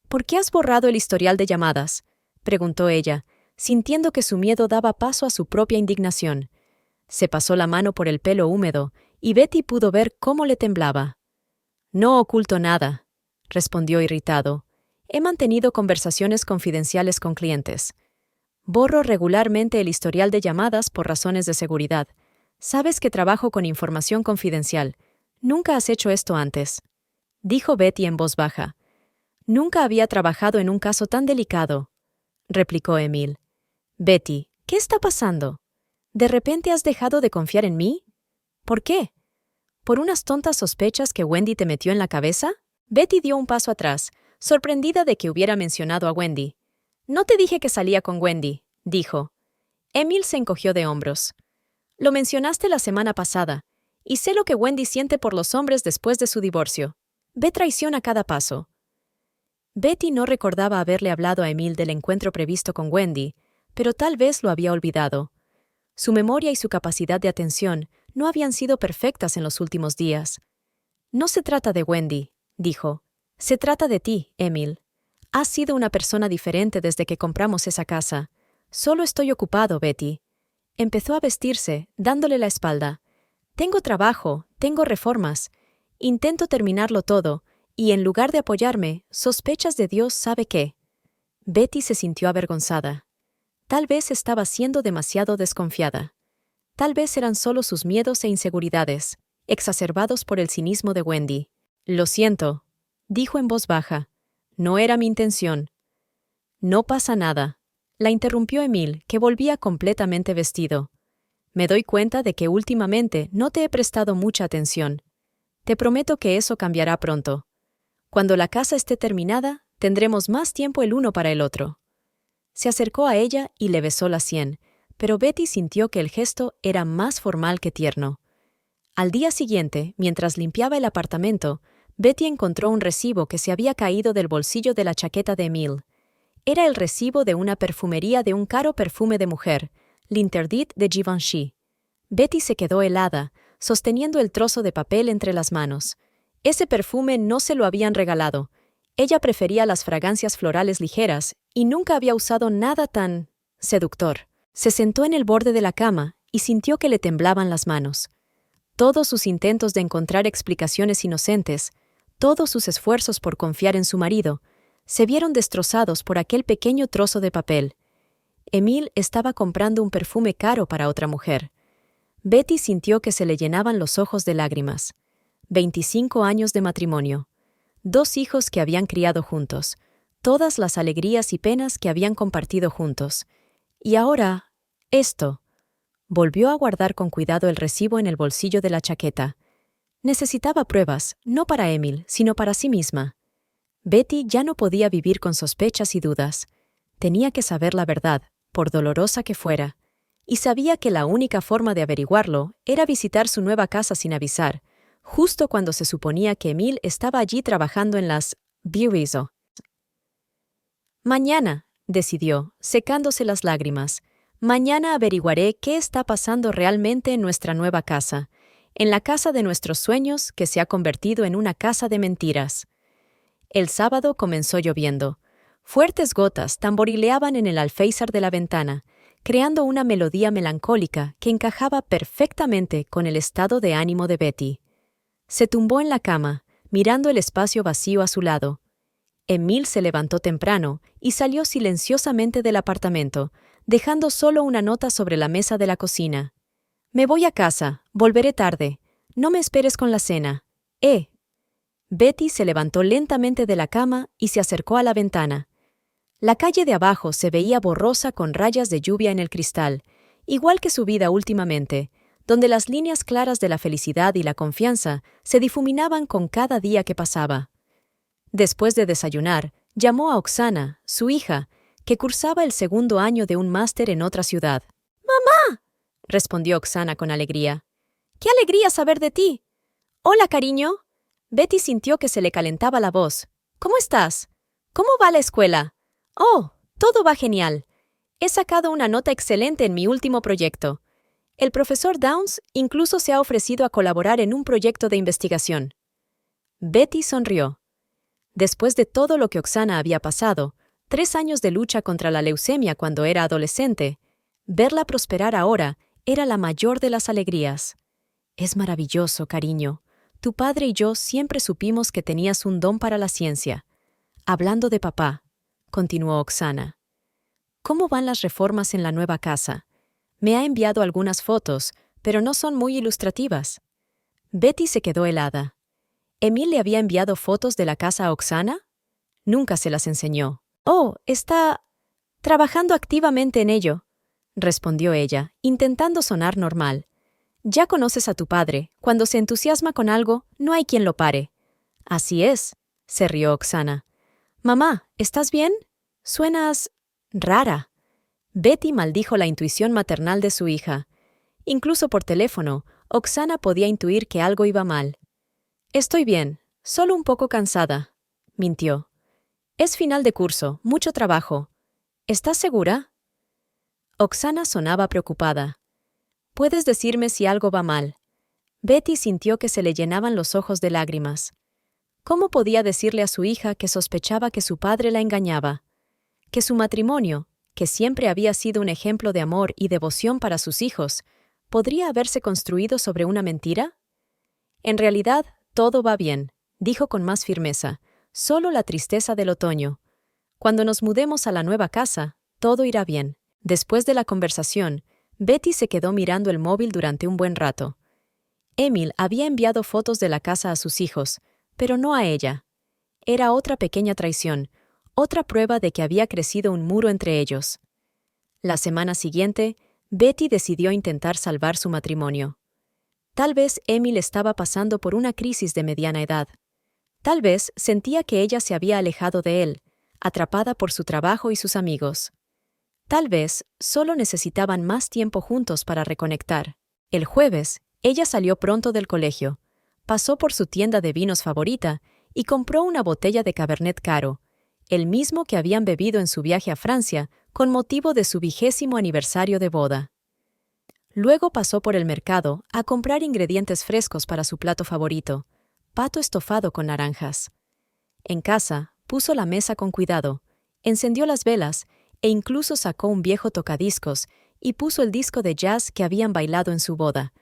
«¿Por qué has borrado el historial de llamadas?», preguntó ella, sintiendo que su miedo daba paso a su propia indignación. Se pasó la mano por el pelo húmedo, y Betty pudo ver cómo le temblaba. No oculto nada, respondió irritado. He mantenido conversaciones confidenciales con clientes. Borro regularmente el historial de llamadas por razones de seguridad. Sabes que trabajo con información confidencial. Nunca has hecho esto antes, dijo Betty en voz baja. Nunca había trabajado en un caso tan delicado, replicó Emil. Betty, ¿qué está pasando? ¿De repente has dejado de confiar en mí? ¿Por qué? ¿Por unas tontas sospechas que Wendy te metió en la cabeza? Betty dio un paso atrás, sorprendida de que hubiera mencionado a Wendy. No te dije que salía con Wendy, dijo. Emil se encogió de hombros. Lo mencionaste la semana pasada, y sé lo que Wendy siente por los hombres después de su divorcio. Ve traición a cada paso. Betty no recordaba haberle hablado a Emil del encuentro previsto con Wendy, pero tal vez lo había olvidado. Su memoria y su capacidad de atención no habían sido perfectas en los últimos días. No se trata de Wendy, dijo. Se trata de ti, Emil. Has sido una persona diferente desde que compramos esa casa. Solo estoy ocupado, Betty. Empezó a vestirse, dándole la espalda. Tengo trabajo, tengo reformas. Intento terminarlo todo, y en lugar de apoyarme, sospechas de Dios sabe qué. Betty se sintió avergonzada. Tal vez estaba siendo demasiado desconfiada. Tal vez eran solo sus miedos e inseguridades, exacerbados por el cinismo de Wendy. Lo siento, dijo en voz baja. No era mi intención. No pasa nada, la interrumpió Emil, que volvía completamente vestido. Me doy cuenta de que últimamente no te he prestado mucha atención. Te prometo que eso cambiará pronto. Cuando la casa esté terminada, tendremos más tiempo el uno para el otro. Se acercó a ella y le besó la sien, pero Betty sintió que el gesto era más formal que tierno. Al día siguiente, mientras limpiaba el apartamento, Betty encontró un recibo que se había caído del bolsillo de la chaqueta de Emil. Era el recibo de una perfumería de un caro perfume de mujer, l'Interdit de Givenchy. Betty se quedó helada, sosteniendo el trozo de papel entre las manos. Ese perfume no se lo habían regalado. Ella prefería las fragancias florales ligeras y nunca había usado nada tan seductor. Se sentó en el borde de la cama y sintió que le temblaban las manos. Todos sus intentos de encontrar explicaciones inocentes, todos sus esfuerzos por confiar en su marido, se vieron destrozados por aquel pequeño trozo de papel. Emil estaba comprando un perfume caro para otra mujer. Betty sintió que se le llenaban los ojos de lágrimas. 25 años de matrimonio. 2 hijos que habían criado juntos. Todas las alegrías y penas que habían compartido juntos. Y ahora, esto. Volvió a guardar con cuidado el recibo en el bolsillo de la chaqueta. Necesitaba pruebas, no para Emil, sino para sí misma. Betty ya no podía vivir con sospechas y dudas. Tenía que saber la verdad, por dolorosa que fuera. Y sabía que la única forma de averiguarlo era visitar su nueva casa sin avisar, justo cuando se suponía que Emil estaba allí trabajando en las Birizo. Mañana, decidió, secándose las lágrimas. Mañana averiguaré qué está pasando realmente en nuestra nueva casa, en la casa de nuestros sueños que se ha convertido en una casa de mentiras. El sábado comenzó lloviendo. Fuertes gotas tamborileaban en el alféizar de la ventana, creando una melodía melancólica que encajaba perfectamente con el estado de ánimo de Betty. Se tumbó en la cama, mirando el espacio vacío a su lado. Emil se levantó temprano y salió silenciosamente del apartamento, dejando solo una nota sobre la mesa de la cocina. «Me voy a casa, volveré tarde. No me esperes con la cena. Betty se levantó lentamente de la cama y se acercó a la ventana. La calle de abajo se veía borrosa con rayas de lluvia en el cristal, igual que su vida últimamente, donde las líneas claras de la felicidad y la confianza se difuminaban con cada día que pasaba. Después de desayunar, llamó a Oksana, su hija, que cursaba el 2º año de un máster en otra ciudad. «¡Mamá!», respondió Oksana con alegría. «¡Qué alegría saber de ti!». «Hola, cariño». Betty sintió que se le calentaba la voz. «¿Cómo estás? ¿Cómo va la escuela?» «Oh, todo va genial. He sacado una nota excelente en mi último proyecto. El profesor Downs incluso se ha ofrecido a colaborar en un proyecto de investigación». Betty sonrió. Después de todo lo que Oksana había pasado, 3 años de lucha contra la leucemia cuando era adolescente, verla prosperar ahora era la mayor de las alegrías. «Es maravilloso, cariño. Tu padre y yo siempre supimos que tenías un don para la ciencia. Hablando de papá, continuó Oksana. ¿Cómo van las reformas en la nueva casa? Me ha enviado algunas fotos, pero no son muy ilustrativas. Betty se quedó helada. ¿Emil le había enviado fotos de la casa a Oksana? Nunca se las enseñó. Oh, está trabajando activamente en ello, respondió ella, intentando sonar normal. Ya conoces a tu padre. Cuando se entusiasma con algo, no hay quien lo pare. Así es, se rió Oksana. Mamá, ¿estás bien? Suenas rara. Betty maldijo la intuición maternal de su hija. Incluso por teléfono, Oksana podía intuir que algo iba mal. Estoy bien, solo un poco cansada, mintió. Es final de curso, mucho trabajo. ¿Estás segura? Oksana sonaba preocupada. ¿Puedes decirme si algo va mal? Betty sintió que se le llenaban los ojos de lágrimas. ¿Cómo podía decirle a su hija que sospechaba que su padre la engañaba? Que su matrimonio, que siempre había sido un ejemplo de amor y devoción para sus hijos, ¿podría haberse construido sobre una mentira? En realidad, todo va bien, dijo con más firmeza, solo la tristeza del otoño. Cuando nos mudemos a la nueva casa, todo irá bien. Después de la conversación, Betty se quedó mirando el móvil durante un buen rato. Emil había enviado fotos de la casa a sus hijos, pero no a ella. Era otra pequeña traición, otra prueba de que había crecido un muro entre ellos. La semana siguiente, Betty decidió intentar salvar su matrimonio. Tal vez Emil estaba pasando por una crisis de mediana edad. Tal vez sentía que ella se había alejado de él, atrapada por su trabajo y sus amigos. Tal vez solo necesitaban más tiempo juntos para reconectar. El jueves, ella salió pronto del colegio, pasó por su tienda de vinos favorita y compró una botella de Cabernet caro, el mismo que habían bebido en su viaje a Francia con motivo de su 20º aniversario de boda. Luego pasó por el mercado a comprar ingredientes frescos para su plato favorito, pato estofado con naranjas. En casa, puso la mesa con cuidado, encendió las velas e incluso sacó un viejo tocadiscos y puso el disco de jazz que habían bailado en su boda.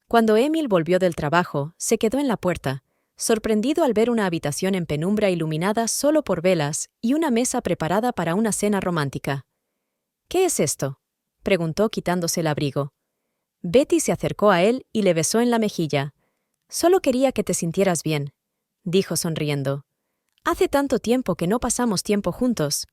Cuando Emil volvió del trabajo, se quedó en la puerta, sorprendido al ver una habitación en penumbra iluminada solo por velas y una mesa preparada para una cena romántica. ¿Qué es esto?, preguntó quitándose el abrigo. Betty se acercó a él y le besó en la mejilla. Solo quería que te sintieras bien, dijo sonriendo. Hace tanto tiempo que no pasamos tiempo juntos.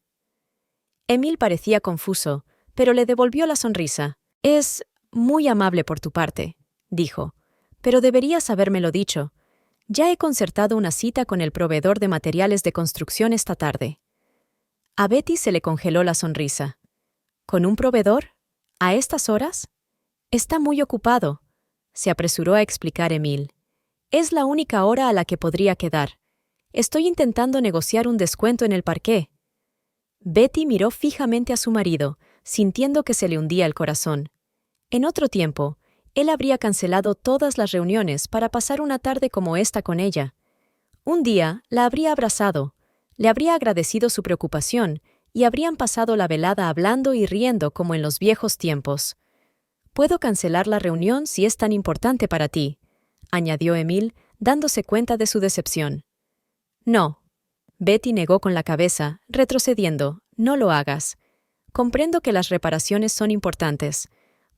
Emil parecía confuso, pero le devolvió la sonrisa. Es muy amable por tu parte, dijo, pero deberías habérmelo dicho. Ya he concertado una cita con el proveedor de materiales de construcción esta tarde. A Betty se le congeló la sonrisa. ¿Con un proveedor? ¿A estas horas? Está muy ocupado, se apresuró a explicar Emil. Es la única hora a la que podría quedar. Estoy intentando negociar un descuento en el parqué. Betty miró fijamente a su marido, sintiendo que se le hundía el corazón. En otro tiempo, él habría cancelado todas las reuniones para pasar una tarde como esta con ella. Un día la habría abrazado, le habría agradecido su preocupación y habrían pasado la velada hablando y riendo como en los viejos tiempos. «Puedo cancelar la reunión si es tan importante para ti», añadió Emil, dándose cuenta de su decepción. «No». Betty negó con la cabeza, retrocediendo. «No lo hagas. Comprendo que las reparaciones son importantes.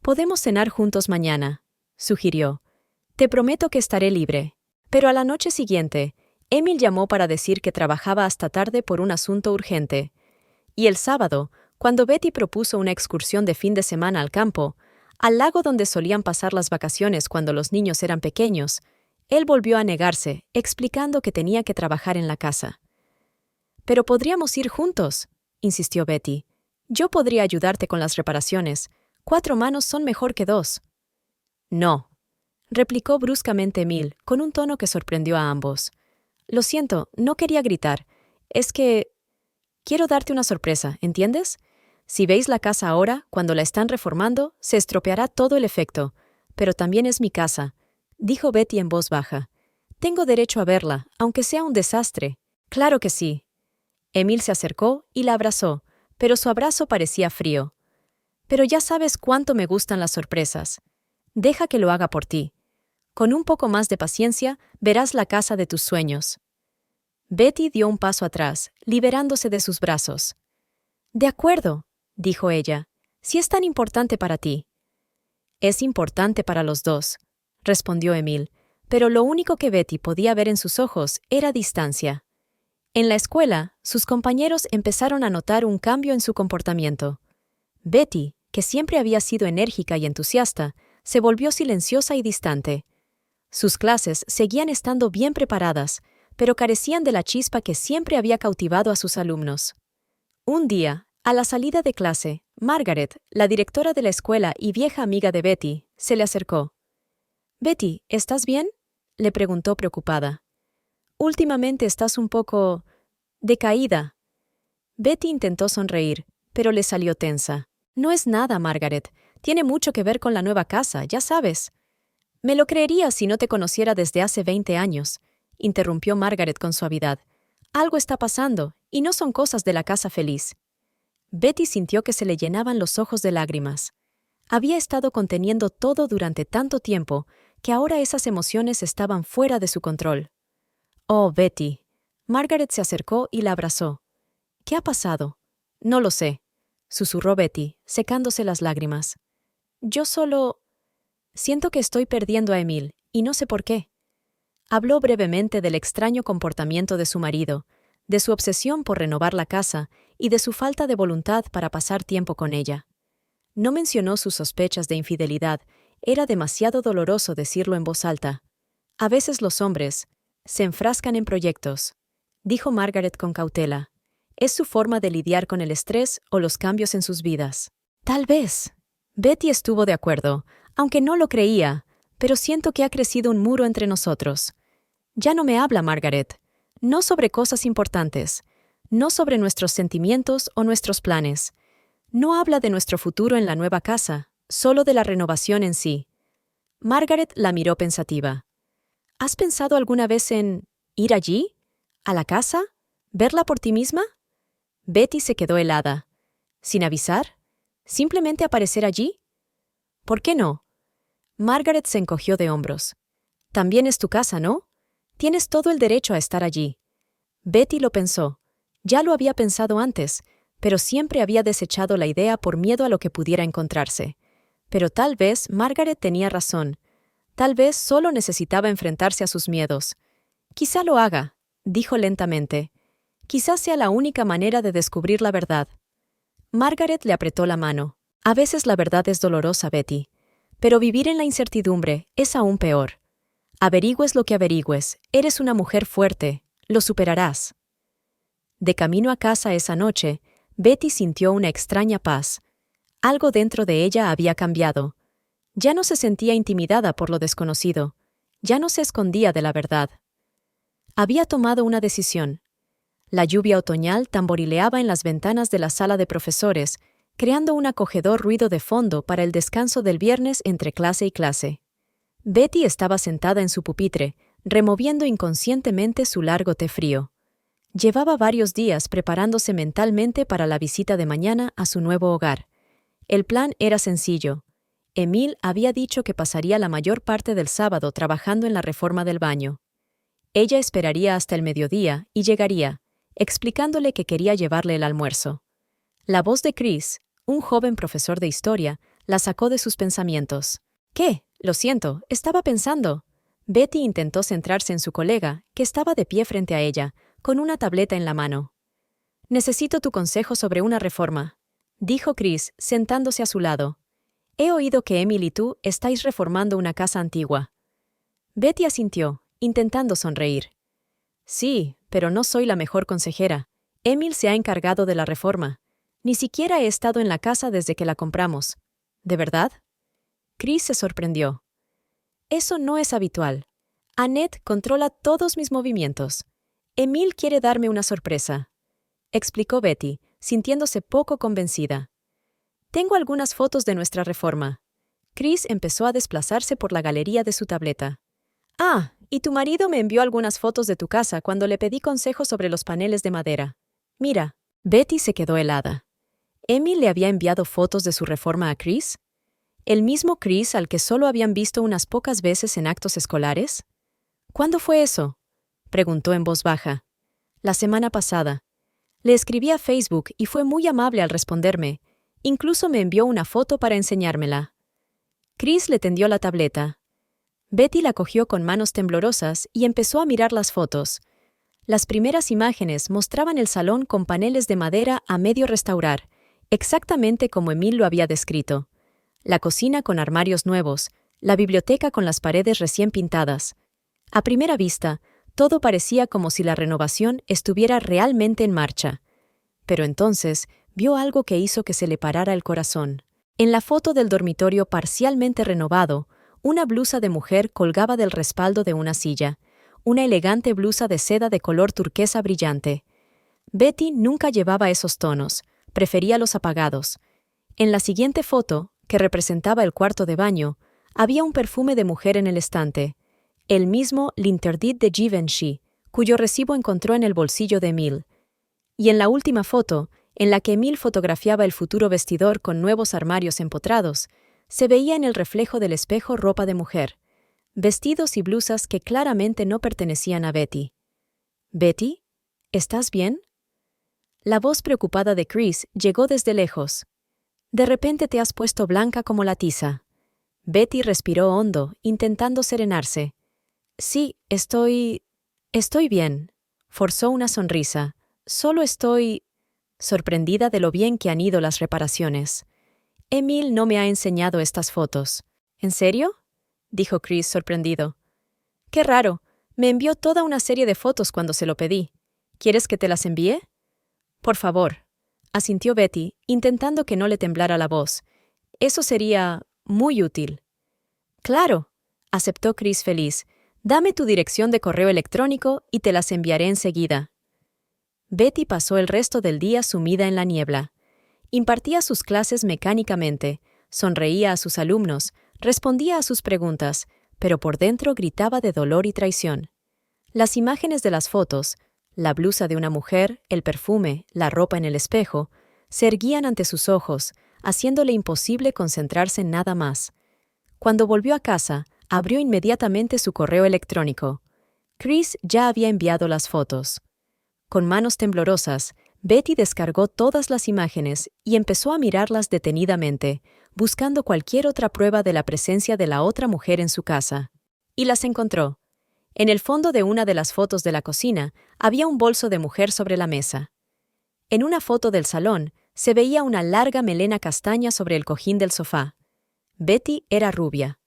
Podemos cenar juntos mañana», sugirió. «Te prometo que estaré libre». Pero a la noche siguiente, Emil llamó para decir que trabajaba hasta tarde por un asunto urgente. Y el sábado, cuando Betty propuso una excursión de fin de semana al campo, al lago donde solían pasar las vacaciones cuando los niños eran pequeños, él volvió a negarse, explicando que tenía que trabajar en la casa. «Pero podríamos ir juntos», insistió Betty. «Yo podría ayudarte con las reparaciones. 4 manos son mejor que 2». «No», replicó bruscamente Emil, con un tono que sorprendió a ambos. «Lo siento, no quería gritar. Es que quiero darte una sorpresa, ¿entiendes? Si veis la casa ahora, cuando la están reformando, se estropeará todo el efecto. Pero también es mi casa», dijo Betty en voz baja. «Tengo derecho a verla, aunque sea un desastre». «Claro que sí». Emil se acercó y la abrazó, pero su abrazo parecía frío. «Pero ya sabes cuánto me gustan las sorpresas. Deja que lo haga por ti. Con un poco más de paciencia, verás la casa de tus sueños. Betty dio un paso atrás, liberándose de sus brazos. De acuerdo, dijo ella, si es tan importante para ti. Es importante para los dos, respondió Emil, pero lo único que Betty podía ver en sus ojos era distancia. En la escuela, sus compañeros empezaron a notar un cambio en su comportamiento. Betty, que siempre había sido enérgica y entusiasta, se volvió silenciosa y distante. Sus clases seguían estando bien preparadas, pero carecían de la chispa que siempre había cautivado a sus alumnos. Un día, a la salida de clase, Margaret, la directora de la escuela y vieja amiga de Betty, se le acercó. «Betty, ¿estás bien?», le preguntó preocupada. «Últimamente estás un poco decaída». Betty intentó sonreír, pero le salió tensa. «No es nada, Margaret. Tiene mucho que ver con la nueva casa, ya sabes». «Me lo creerías si no te conociera desde hace 20 años», interrumpió Margaret con suavidad. «Algo está pasando, y no son cosas de la casa feliz». Betty sintió que se le llenaban los ojos de lágrimas. Había estado conteniendo todo durante tanto tiempo que ahora esas emociones estaban fuera de su control. «Oh, Betty». Margaret se acercó y la abrazó. «¿Qué ha pasado?» «No lo sé», susurró Betty, secándose las lágrimas. «Yo solo... siento que estoy perdiendo a Emil, y no sé por qué». Habló brevemente del extraño comportamiento de su marido, de su obsesión por renovar la casa y de su falta de voluntad para pasar tiempo con ella. No mencionó sus sospechas de infidelidad, era demasiado doloroso decirlo en voz alta. «A veces los hombres se enfrascan en proyectos», dijo Margaret con cautela. «Es su forma de lidiar con el estrés o los cambios en sus vidas». «Tal vez». Betty estuvo de acuerdo, aunque no lo creía, pero siento que ha crecido un muro entre nosotros. Ya no me habla, Margaret. No sobre cosas importantes, no sobre nuestros sentimientos o nuestros planes. No habla de nuestro futuro en la nueva casa, solo de la renovación en sí. Margaret la miró pensativa. ¿Has pensado alguna vez en ir allí? ¿A la casa? ¿Verla por ti misma? Betty se quedó helada. ¿Sin avisar? ¿Simplemente aparecer allí? ¿Por qué no? Margaret se encogió de hombros. También es tu casa, ¿no? Tienes todo el derecho a estar allí. Betty lo pensó. Ya lo había pensado antes, pero siempre había desechado la idea por miedo a lo que pudiera encontrarse. Pero tal vez Margaret tenía razón. Tal vez solo necesitaba enfrentarse a sus miedos. «Quizá lo haga», dijo lentamente. «Quizá sea la única manera de descubrir la verdad». Margaret le apretó la mano. «A veces la verdad es dolorosa, Betty. Pero vivir en la incertidumbre es aún peor. Averigües lo que averigües, eres una mujer fuerte, lo superarás». De camino a casa esa noche, Betty sintió una extraña paz. Algo dentro de ella había cambiado. Ya no se sentía intimidada por lo desconocido. Ya no se escondía de la verdad. Había tomado una decisión. La lluvia otoñal tamborileaba en las ventanas de la sala de profesores, creando un acogedor ruido de fondo para el descanso del viernes entre clase y clase. Betty estaba sentada en su pupitre, removiendo inconscientemente su largo té frío. Llevaba varios días preparándose mentalmente para la visita de mañana a su nuevo hogar. El plan era sencillo. Emil había dicho que pasaría la mayor parte del sábado trabajando en la reforma del baño. Ella esperaría hasta el mediodía y llegaría, explicándole que quería llevarle el almuerzo. La voz de Chris, un joven profesor de historia, la sacó de sus pensamientos. «¿Qué? Lo siento, estaba pensando». Betty intentó centrarse en su colega, que estaba de pie frente a ella, con una tableta en la mano. «Necesito tu consejo sobre una reforma», dijo Chris, sentándose a su lado. «He oído que Emil y tú estáis reformando una casa antigua». Betty asintió, intentando sonreír. «Sí, pero no soy la mejor consejera. Emil se ha encargado de la reforma. Ni siquiera he estado en la casa desde que la compramos». «¿De verdad?». Chris se sorprendió. «Eso no es habitual. Annette controla todos mis movimientos. Emil quiere darme una sorpresa», explicó Betty, sintiéndose poco convencida. «Tengo algunas fotos de nuestra reforma». Chris empezó a desplazarse por la galería de su tableta. «Ah, y tu marido me envió algunas fotos de tu casa cuando le pedí consejos sobre los paneles de madera. Mira». Betty se quedó helada. ¿Emil le había enviado fotos de su reforma a Chris? ¿El mismo Chris al que solo habían visto unas pocas veces en actos escolares? ¿Cuándo fue eso?, preguntó en voz baja. La semana pasada. Le escribí a Facebook y fue muy amable al responderme. Incluso me envió una foto para enseñármela. Chris le tendió la tableta. Betty la cogió con manos temblorosas y empezó a mirar las fotos. Las primeras imágenes mostraban el salón con paneles de madera a medio restaurar, exactamente como Emil lo había descrito. La cocina con armarios nuevos, la biblioteca con las paredes recién pintadas. A primera vista, todo parecía como si la renovación estuviera realmente en marcha. Pero entonces vio algo que hizo que se le parara el corazón. En la foto del dormitorio parcialmente renovado, una blusa de mujer colgaba del respaldo de una silla, una elegante blusa de seda de color turquesa brillante. Betty nunca llevaba esos tonos, prefería los apagados. En la siguiente foto, que representaba el cuarto de baño, había un perfume de mujer en el estante, el mismo L'Interdit de Givenchy, cuyo recibo encontró en el bolsillo de Emil. Y en la última foto, en la que Emil fotografiaba el futuro vestidor con nuevos armarios empotrados, se veía en el reflejo del espejo ropa de mujer, vestidos y blusas que claramente no pertenecían a Betty. «¿Betty? ¿Estás bien?» La voz preocupada de Chris llegó desde lejos. «De repente te has puesto blanca como la tiza». Betty respiró hondo, intentando serenarse. «Sí, estoy bien», forzó una sonrisa. «Solo estoy sorprendida de lo bien que han ido las reparaciones. Emil no me ha enseñado estas fotos». «¿En serio?», dijo Chris sorprendido. «Qué raro, me envió toda una serie de fotos cuando se lo pedí. ¿Quieres que te las envíe?» «Por favor», asintió Betty, intentando que no le temblara la voz. «Eso sería muy útil». «Claro», aceptó Chris feliz. «Dame tu dirección de correo electrónico y te las enviaré enseguida». Betty pasó el resto del día sumida en la niebla. Impartía sus clases mecánicamente, sonreía a sus alumnos, respondía a sus preguntas, pero por dentro gritaba de dolor y traición. Las imágenes de las fotos, la blusa de una mujer, el perfume, la ropa en el espejo, se erguían ante sus ojos, haciéndole imposible concentrarse en nada más. Cuando volvió a casa, abrió inmediatamente su correo electrónico. Chris ya había enviado las fotos. Con manos temblorosas, Betty descargó todas las imágenes y empezó a mirarlas detenidamente, buscando cualquier otra prueba de la presencia de la otra mujer en su casa. Y las encontró. En el fondo de una de las fotos de la cocina había un bolso de mujer sobre la mesa. En una foto del salón se veía una larga melena castaña sobre el cojín del sofá. Betty era rubia.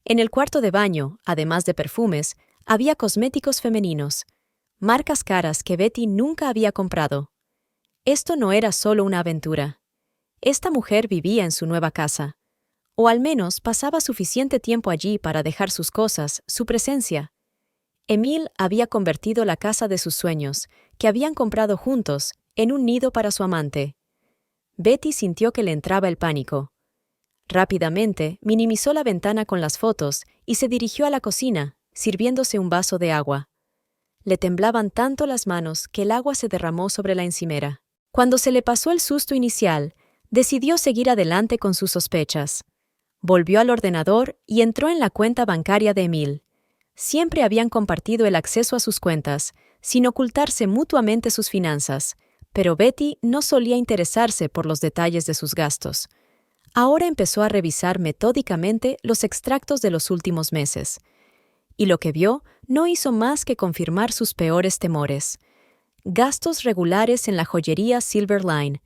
En el cuarto de baño, además de perfumes, había cosméticos femeninos, marcas caras que Betty nunca había comprado. Esto no era solo una aventura. Esta mujer vivía en su nueva casa, o al menos pasaba suficiente tiempo allí para dejar sus cosas, su presencia. Emil había convertido la casa de sus sueños, que habían comprado juntos, en un nido para su amante. Betty sintió que le entraba el pánico. Rápidamente minimizó la ventana con las fotos y se dirigió a la cocina, sirviéndose un vaso de agua. Le temblaban tanto las manos que el agua se derramó sobre la encimera. Cuando se le pasó el susto inicial, decidió seguir adelante con sus sospechas. Volvió al ordenador y entró en la cuenta bancaria de Emil. Siempre habían compartido el acceso a sus cuentas, sin ocultarse mutuamente sus finanzas, pero Betty no solía interesarse por los detalles de sus gastos. Ahora empezó a revisar metódicamente los extractos de los últimos meses. Y lo que vio no hizo más que confirmar sus peores temores. Gastos regulares en la joyería Silver Line,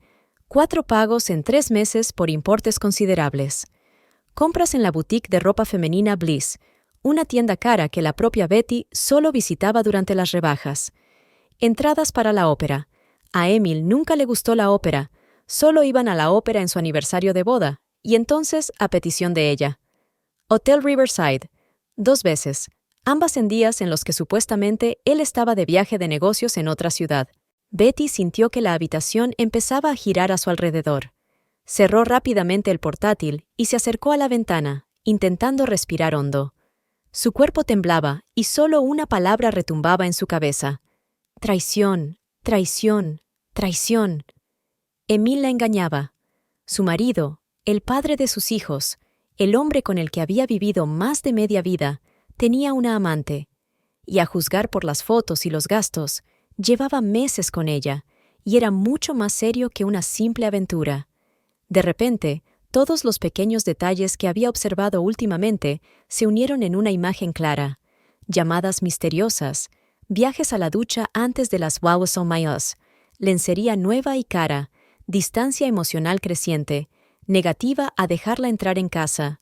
4 pagos en 3 meses por importes considerables. Compras en la boutique de ropa femenina Bliss, una tienda cara que la propia Betty solo visitaba durante las rebajas. Entradas para la ópera. A Emil nunca le gustó la ópera, solo iban a la ópera en su aniversario de boda, y entonces a petición de ella. Hotel Riverside, 2 veces, ambas en días en los que supuestamente él estaba de viaje de negocios en otra ciudad. Betty sintió que la habitación empezaba a girar a su alrededor. Cerró rápidamente el portátil y se acercó a la ventana, intentando respirar hondo. Su cuerpo temblaba y solo una palabra retumbaba en su cabeza. Traición, traición, traición. Emil la engañaba. Su marido, el padre de sus hijos, El hombre con el que había vivido más de media vida tenía una amante, y a juzgar por las fotos y los gastos, llevaba meses con ella, y era mucho más serio que una simple aventura. De repente, todos los pequeños detalles que había observado últimamente se unieron en una imagen clara: llamadas misteriosas, viajes a la ducha antes de las Wawas o Mayos, lencería nueva y cara, distancia emocional creciente, negativa a dejarla entrar en casa.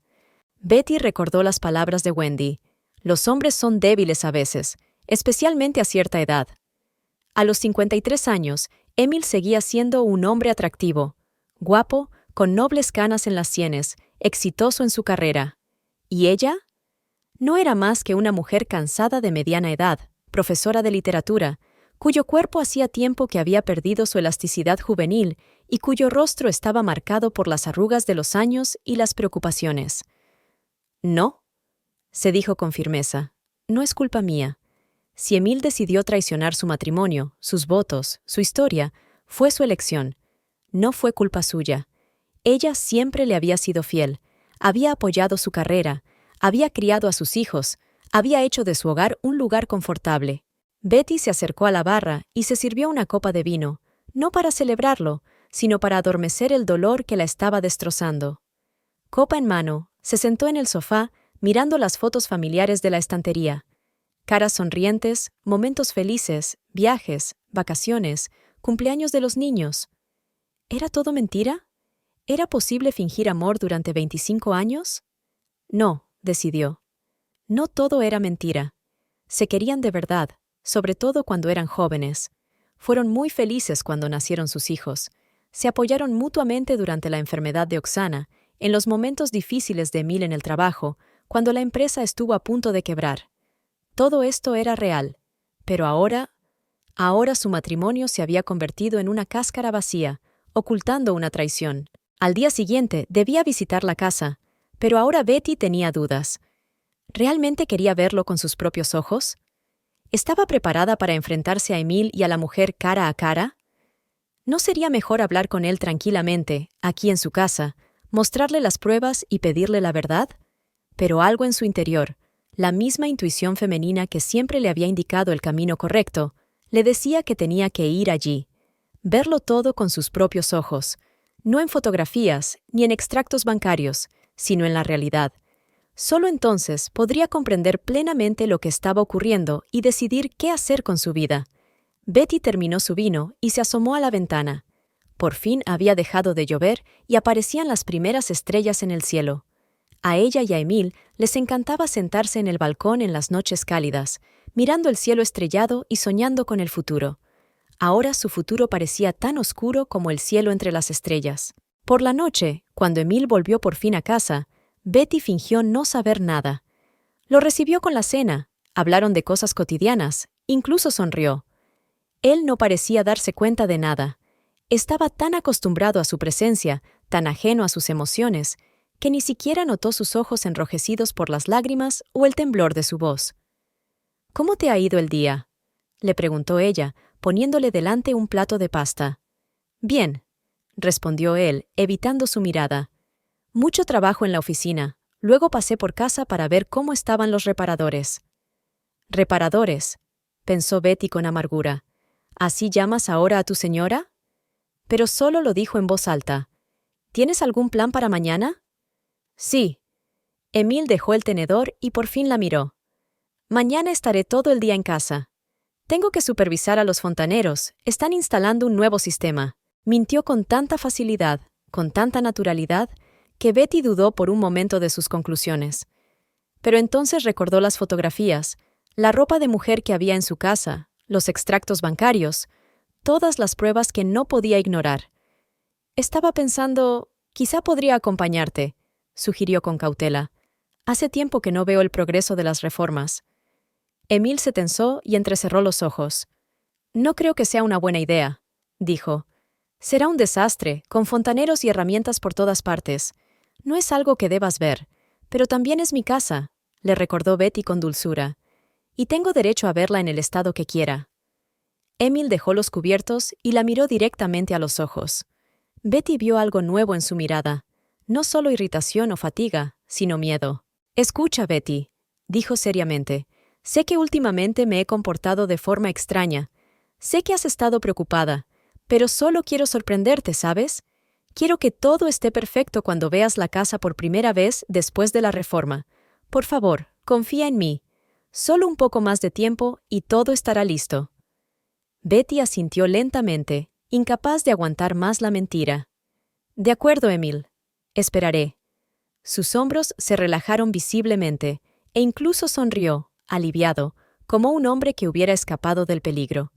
Betty recordó las palabras de Wendy: los hombres son débiles a veces, especialmente a cierta edad. A los 53 años, Emil seguía siendo un hombre atractivo, guapo, con nobles canas en las sienes, exitoso en su carrera. ¿Y ella? No era más que una mujer cansada de mediana edad, profesora de literatura, cuyo cuerpo hacía tiempo que había perdido su elasticidad juvenil y cuyo rostro estaba marcado por las arrugas de los años y las preocupaciones. No, se dijo con firmeza, no es culpa mía. Si Emil decidió traicionar su matrimonio, sus votos, su historia, fue su elección. No fue culpa suya. Ella siempre le había sido fiel, había apoyado su carrera, había criado a sus hijos, había hecho de su hogar un lugar confortable. Betty se acercó a la barra y se sirvió una copa de vino, no para celebrarlo, sino para adormecer el dolor que la estaba destrozando. Copa en mano, se sentó en el sofá, mirando las fotos familiares de la estantería. Caras sonrientes, momentos felices, viajes, vacaciones, cumpleaños de los niños. ¿Era todo mentira? ¿Era posible fingir amor durante 25 años? No, decidió. No todo era mentira. Se querían de verdad, sobre todo cuando eran jóvenes. Fueron muy felices cuando nacieron sus hijos. Se apoyaron mutuamente durante la enfermedad de Oksana, en los momentos difíciles de Emil en el trabajo, cuando la empresa estuvo a punto de quebrar. Todo esto era real, pero ahora su matrimonio se había convertido en una cáscara vacía, ocultando una traición. Al día siguiente debía visitar la casa, pero ahora Betty tenía dudas. ¿Realmente quería verlo con sus propios ojos? ¿Estaba preparada para enfrentarse a Emil y a la mujer cara a cara? ¿No sería mejor hablar con él tranquilamente, aquí en su casa, mostrarle las pruebas y pedirle la verdad? Pero algo en su interior, la misma intuición femenina que siempre le había indicado el camino correcto, le decía que tenía que ir allí, verlo todo con sus propios ojos, no en fotografías ni en extractos bancarios, sino en la realidad. Solo entonces podría comprender plenamente lo que estaba ocurriendo y decidir qué hacer con su vida. Betty terminó su vino y se asomó a la ventana. Por fin había dejado de llover y aparecían las primeras estrellas en el cielo. A ella y a Emil les encantaba sentarse en el balcón en las noches cálidas, mirando el cielo estrellado y soñando con el futuro. Ahora su futuro parecía tan oscuro como el cielo entre las estrellas. Por la noche, cuando Emil volvió por fin a casa, Betty fingió no saber nada. Lo recibió con la cena, hablaron de cosas cotidianas, incluso sonrió. Él no parecía darse cuenta de nada. Estaba tan acostumbrado a su presencia, tan ajeno a sus emociones, que ni siquiera notó sus ojos enrojecidos por las lágrimas o el temblor de su voz. «¿Cómo te ha ido el día?», le preguntó ella, poniéndole delante un plato de pasta. «Bien», respondió él, evitando su mirada. «Mucho trabajo en la oficina. Luego pasé por casa para ver cómo estaban los reparadores». «¿Reparadores?», pensó Betty con amargura. «¿Así llamas ahora a tu señora?». Pero solo lo dijo en voz alta. «¿Tienes algún plan para mañana?». «Sí». Emil dejó el tenedor y por fin la miró. «Mañana estaré todo el día en casa. Tengo que supervisar a los fontaneros. Están instalando un nuevo sistema». Mintió con tanta facilidad, con tanta naturalidad, que Betty dudó por un momento de sus conclusiones. Pero entonces recordó las fotografías, la ropa de mujer que había en su casa, los extractos bancarios, todas las pruebas que no podía ignorar. Estaba pensando, quizá podría acompañarte, sugirió con cautela. Hace tiempo que no veo el progreso de las reformas. Emil se tensó y entrecerró los ojos. «No creo que sea una buena idea», dijo. «Será un desastre, con fontaneros y herramientas por todas partes. No es algo que debas ver, pero también es mi casa», le recordó Betty con dulzura. «Y tengo derecho a verla en el estado que quiera». Emil dejó los cubiertos y la miró directamente a los ojos. Betty vio algo nuevo en su mirada, no solo irritación o fatiga, sino miedo. Escucha, Betty, dijo seriamente. Sé que últimamente me he comportado de forma extraña. Sé que has estado preocupada, pero solo quiero sorprenderte, ¿sabes? Quiero que todo esté perfecto cuando veas la casa por primera vez después de la reforma. Por favor, confía en mí. Solo un poco más de tiempo y todo estará listo. Betty asintió lentamente, incapaz de aguantar más la mentira. De acuerdo, Emil. Esperaré. Sus hombros se relajaron visiblemente, e incluso sonrió, aliviado, como un hombre que hubiera escapado del peligro.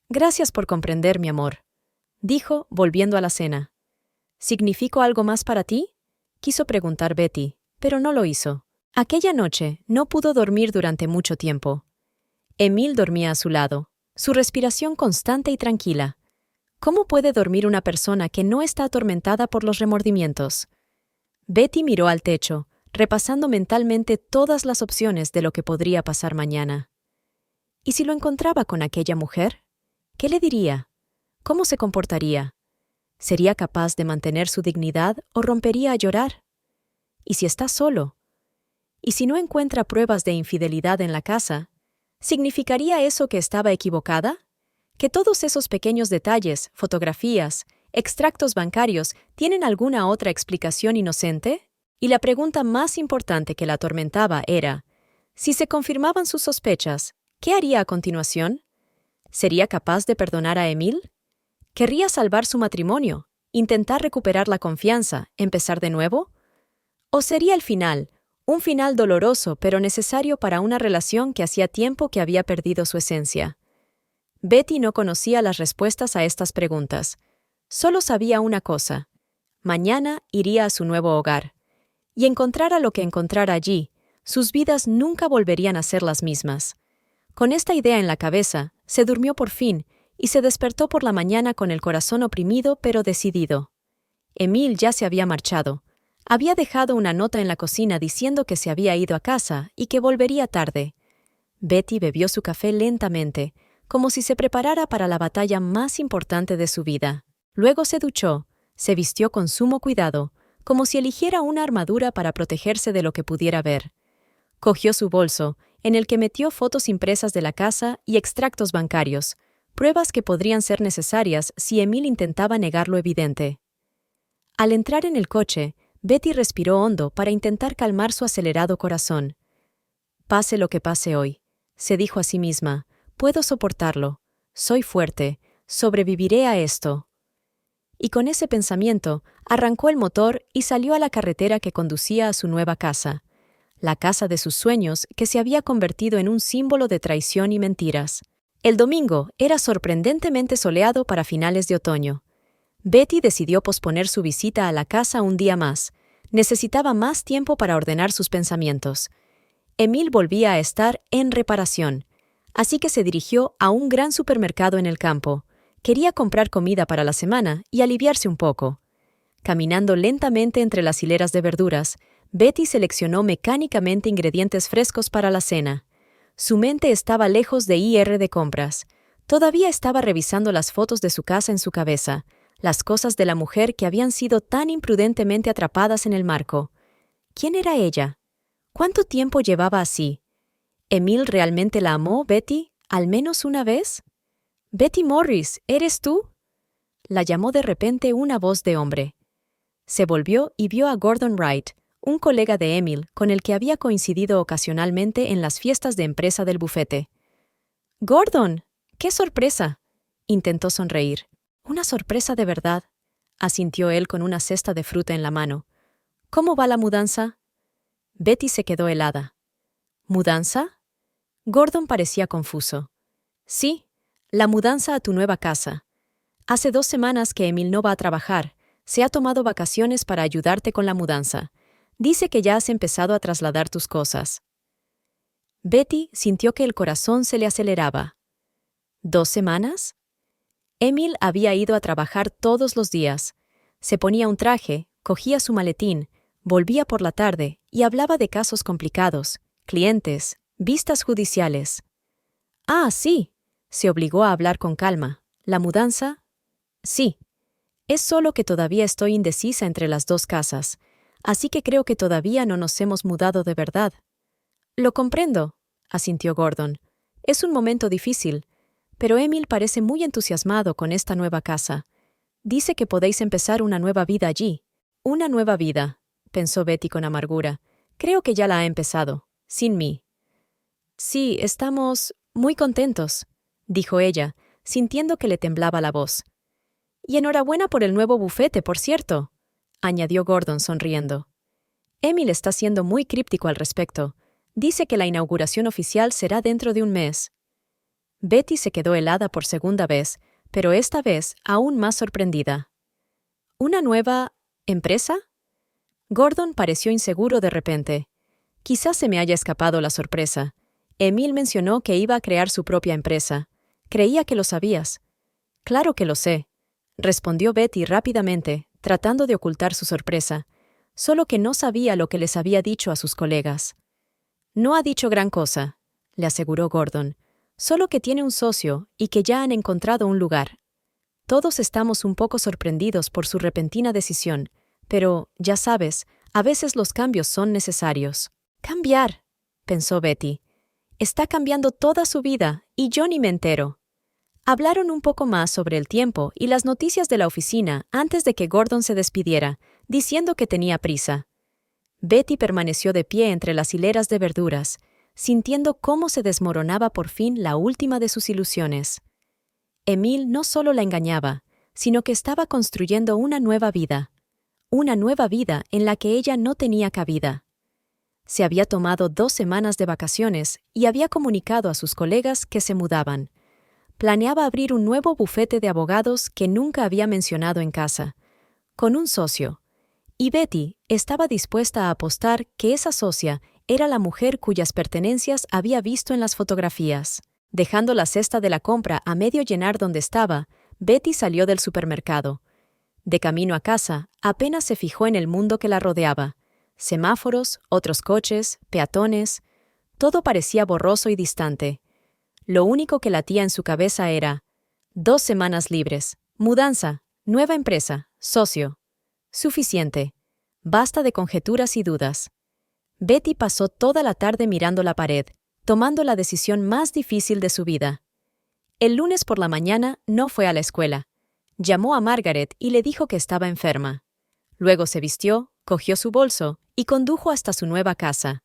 Gracias por comprender, mi amor, dijo, volviendo a la cena. ¿Significo algo más para ti? Quiso preguntar Betty, pero no lo hizo. Aquella noche no pudo dormir durante mucho tiempo. Emil dormía a su lado, su respiración constante y tranquila. ¿Cómo puede dormir una persona que no está atormentada por los remordimientos? Betty miró al techo, repasando mentalmente todas las opciones de lo que podría pasar mañana. ¿Y si lo encontraba con aquella mujer? ¿Qué le diría? ¿Cómo se comportaría? ¿Sería capaz de mantener su dignidad o rompería a llorar? ¿Y si está solo? ¿Y si no encuentra pruebas de infidelidad en la casa? ¿Significaría eso que estaba equivocada? ¿Que todos esos pequeños detalles, fotografías, extractos bancarios tienen alguna otra explicación inocente? Y la pregunta más importante que la atormentaba era, si se confirmaban sus sospechas, ¿qué haría a continuación? ¿Sería capaz de perdonar a Emil? ¿Querría salvar su matrimonio, intentar recuperar la confianza, empezar de nuevo? ¿O sería el final, un final doloroso pero necesario para una relación que hacía tiempo que había perdido su esencia? Betty no conocía las respuestas a estas preguntas. Solo sabía una cosa. Mañana iría a su nuevo hogar. Y encontrara lo que encontrara allí, sus vidas nunca volverían a ser las mismas. Con esta idea en la cabeza, se durmió por fin y se despertó por la mañana con el corazón oprimido pero decidido. Emil ya se había marchado. Había dejado una nota en la cocina diciendo que se había ido a casa y que volvería tarde. Betty bebió su café lentamente, como si se preparara para la batalla más importante de su vida. Luego se duchó, se vistió con sumo cuidado, como si eligiera una armadura para protegerse de lo que pudiera ver. Cogió su bolso, en el que metió fotos impresas de la casa y extractos bancarios, pruebas que podrían ser necesarias si Emil intentaba negar lo evidente. Al entrar en el coche, Betty respiró hondo para intentar calmar su acelerado corazón. Pase lo que pase hoy, se dijo a sí misma, puedo soportarlo, soy fuerte, sobreviviré a esto. Y con ese pensamiento, arrancó el motor y salió a la carretera que conducía a su nueva casa, la casa de sus sueños que se había convertido en un símbolo de traición y mentiras. El domingo era sorprendentemente soleado para finales de otoño. Betty decidió posponer su visita a la casa un día más. Necesitaba más tiempo para ordenar sus pensamientos. Emil volvía a estar en reparación, así que se dirigió a un gran supermercado en el campo. Quería comprar comida para la semana y aliviarse un poco. Caminando lentamente entre las hileras de verduras, Betty seleccionó mecánicamente ingredientes frescos para la cena. Su mente estaba lejos de ir de compras. Todavía estaba revisando las fotos de su casa en su cabeza, las cosas de la mujer que habían sido tan imprudentemente atrapadas en el marco. ¿Quién era ella? ¿Cuánto tiempo llevaba así? ¿Emil realmente la amó, Betty, al menos una vez? «Betty Morris, ¿eres tú?», la llamó de repente una voz de hombre. Se volvió y vio a Gordon Wright, un colega de Emil con el que había coincidido ocasionalmente en las fiestas de empresa del bufete. «Gordon, qué sorpresa», intentó sonreír. «Una sorpresa de verdad», asintió él con una cesta de fruta en la mano. «¿Cómo va la mudanza?» Betty se quedó helada. «¿Mudanza?» Gordon parecía confuso. «Sí, la mudanza a tu nueva casa. Hace 2 semanas que Emil no va a trabajar. Se ha tomado vacaciones para ayudarte con la mudanza. Dice que ya has empezado a trasladar tus cosas». Betty sintió que el corazón se le aceleraba. ¿2 semanas? Emil había ido a trabajar todos los días. Se ponía un traje, cogía su maletín, volvía por la tarde y hablaba de casos complicados, clientes, vistas judiciales. «Ah, sí», se obligó a hablar con calma. «¿La mudanza?» «Sí. Es solo que todavía estoy indecisa entre las 2 casas. así que creo que todavía no nos hemos mudado de verdad. Lo comprendo, asintió Gordon. Es un momento difícil, pero Emil parece muy entusiasmado con esta nueva casa. Dice que podéis empezar una nueva vida allí. Una nueva vida, pensó Betty con amargura. Creo que ya la ha empezado, sin mí. Sí, estamos muy contentos, dijo ella, sintiendo que le temblaba la voz. Y enhorabuena por el nuevo bufete, por cierto, añadió Gordon sonriendo. Emil está siendo muy críptico al respecto. Dice que la inauguración oficial será dentro de un mes. Betty se quedó helada por segunda vez, pero esta vez aún más sorprendida. ¿Una nueva empresa? Gordon pareció inseguro de repente. Quizás se me haya escapado la sorpresa. Emil mencionó que iba a crear su propia empresa. Creía que lo sabías. Claro que lo sé, respondió Betty rápidamente, tratando de ocultar su sorpresa, solo que no sabía lo que les había dicho a sus colegas. No ha dicho gran cosa, le aseguró Gordon, solo que tiene un socio y que ya han encontrado un lugar. Todos estamos un poco sorprendidos por su repentina decisión, pero, ya sabes, a veces los cambios son necesarios. Cambiar, pensó Betty. Está cambiando toda su vida y yo ni me entero. Hablaron un poco más sobre el tiempo y las noticias de la oficina antes de que Gordon se despidiera, diciendo que tenía prisa. Betty permaneció de pie entre las hileras de verduras, sintiendo cómo se desmoronaba por fin la última de sus ilusiones. Emil no solo la engañaba, sino que estaba construyendo una nueva vida en la que ella no tenía cabida. Se había tomado 2 semanas de vacaciones y había comunicado a sus colegas que se mudaban. Planeaba abrir un nuevo bufete de abogados que nunca había mencionado en casa, con un socio, y Betty estaba dispuesta a apostar que esa socia era la mujer cuyas pertenencias había visto en las fotografías. Dejando la cesta de la compra a medio llenar donde estaba, Betty salió del supermercado. De camino a casa, apenas se fijó en el mundo que la rodeaba. Semáforos, otros coches, peatones, todo parecía borroso y distante. Lo único que latía en su cabeza era: 2 semanas libres, mudanza, nueva empresa, socio. Suficiente. Basta de conjeturas y dudas. Betty pasó toda la tarde mirando la pared, tomando la decisión más difícil de su vida. El lunes por la mañana no fue a la escuela. Llamó a Margaret y le dijo que estaba enferma. Luego se vistió, cogió su bolso y condujo hasta su nueva casa.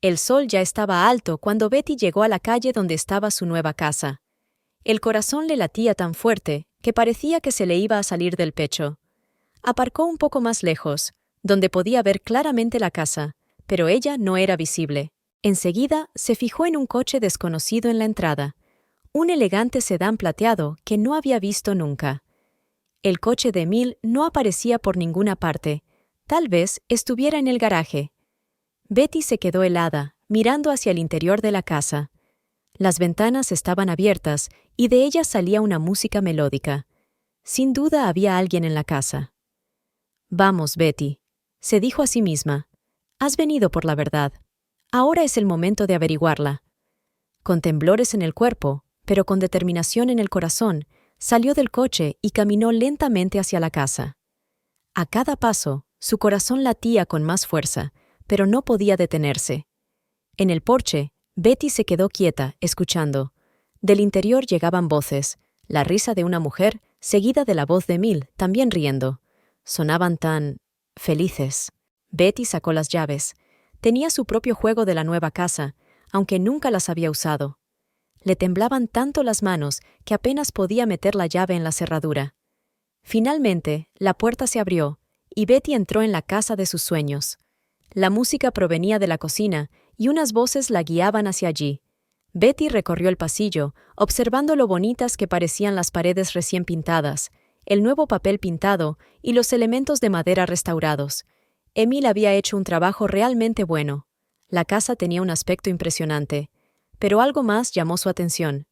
El sol ya estaba alto cuando Betty llegó a la calle donde estaba su nueva casa. El corazón le latía tan fuerte que parecía que se le iba a salir del pecho. Aparcó un poco más lejos, donde podía ver claramente la casa, pero ella no era visible. Enseguida se fijó en un coche desconocido en la entrada, un elegante sedán plateado que no había visto nunca. El coche de Emil no aparecía por ninguna parte, tal vez estuviera en el garaje. Betty se quedó helada, mirando hacia el interior de la casa. Las ventanas estaban abiertas y de ellas salía una música melódica. Sin duda había alguien en la casa. «Vamos, Betty», se dijo a sí misma. «Has venido por la verdad. Ahora es el momento de averiguarla». Con temblores en el cuerpo, pero con determinación en el corazón, salió del coche y caminó lentamente hacia la casa. A cada paso, su corazón latía con más fuerza, pero no podía detenerse. En el porche, Betty se quedó quieta, escuchando. Del interior llegaban voces, la risa de una mujer, seguida de la voz de Emil, también riendo. Sonaban tan felices. Betty sacó las llaves. Tenía su propio juego de la nueva casa, aunque nunca las había usado. Le temblaban tanto las manos que apenas podía meter la llave en la cerradura. Finalmente, la puerta se abrió, y Betty entró en la casa de sus sueños. La música provenía de la cocina, y unas voces la guiaban hacia allí. Betty recorrió el pasillo, observando lo bonitas que parecían las paredes recién pintadas, el nuevo papel pintado y los elementos de madera restaurados. Emil había hecho un trabajo realmente bueno. La casa tenía un aspecto impresionante. Pero algo más llamó su atención.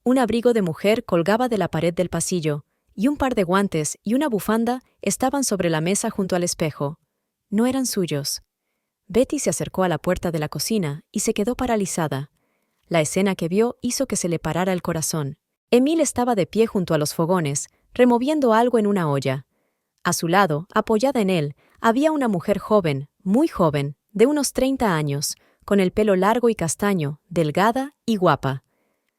Un abrigo de mujer colgaba de la pared del pasillo, y un par de guantes y una bufanda estaban sobre la mesa junto al espejo. No eran suyos. Betty se acercó a la puerta de la cocina y se quedó paralizada. La escena que vio hizo que se le parara el corazón. Emil estaba de pie junto a los fogones, removiendo algo en una olla. A su lado, apoyada en él, había una mujer joven, muy joven, de unos 30 años, con el pelo largo y castaño, delgada y guapa.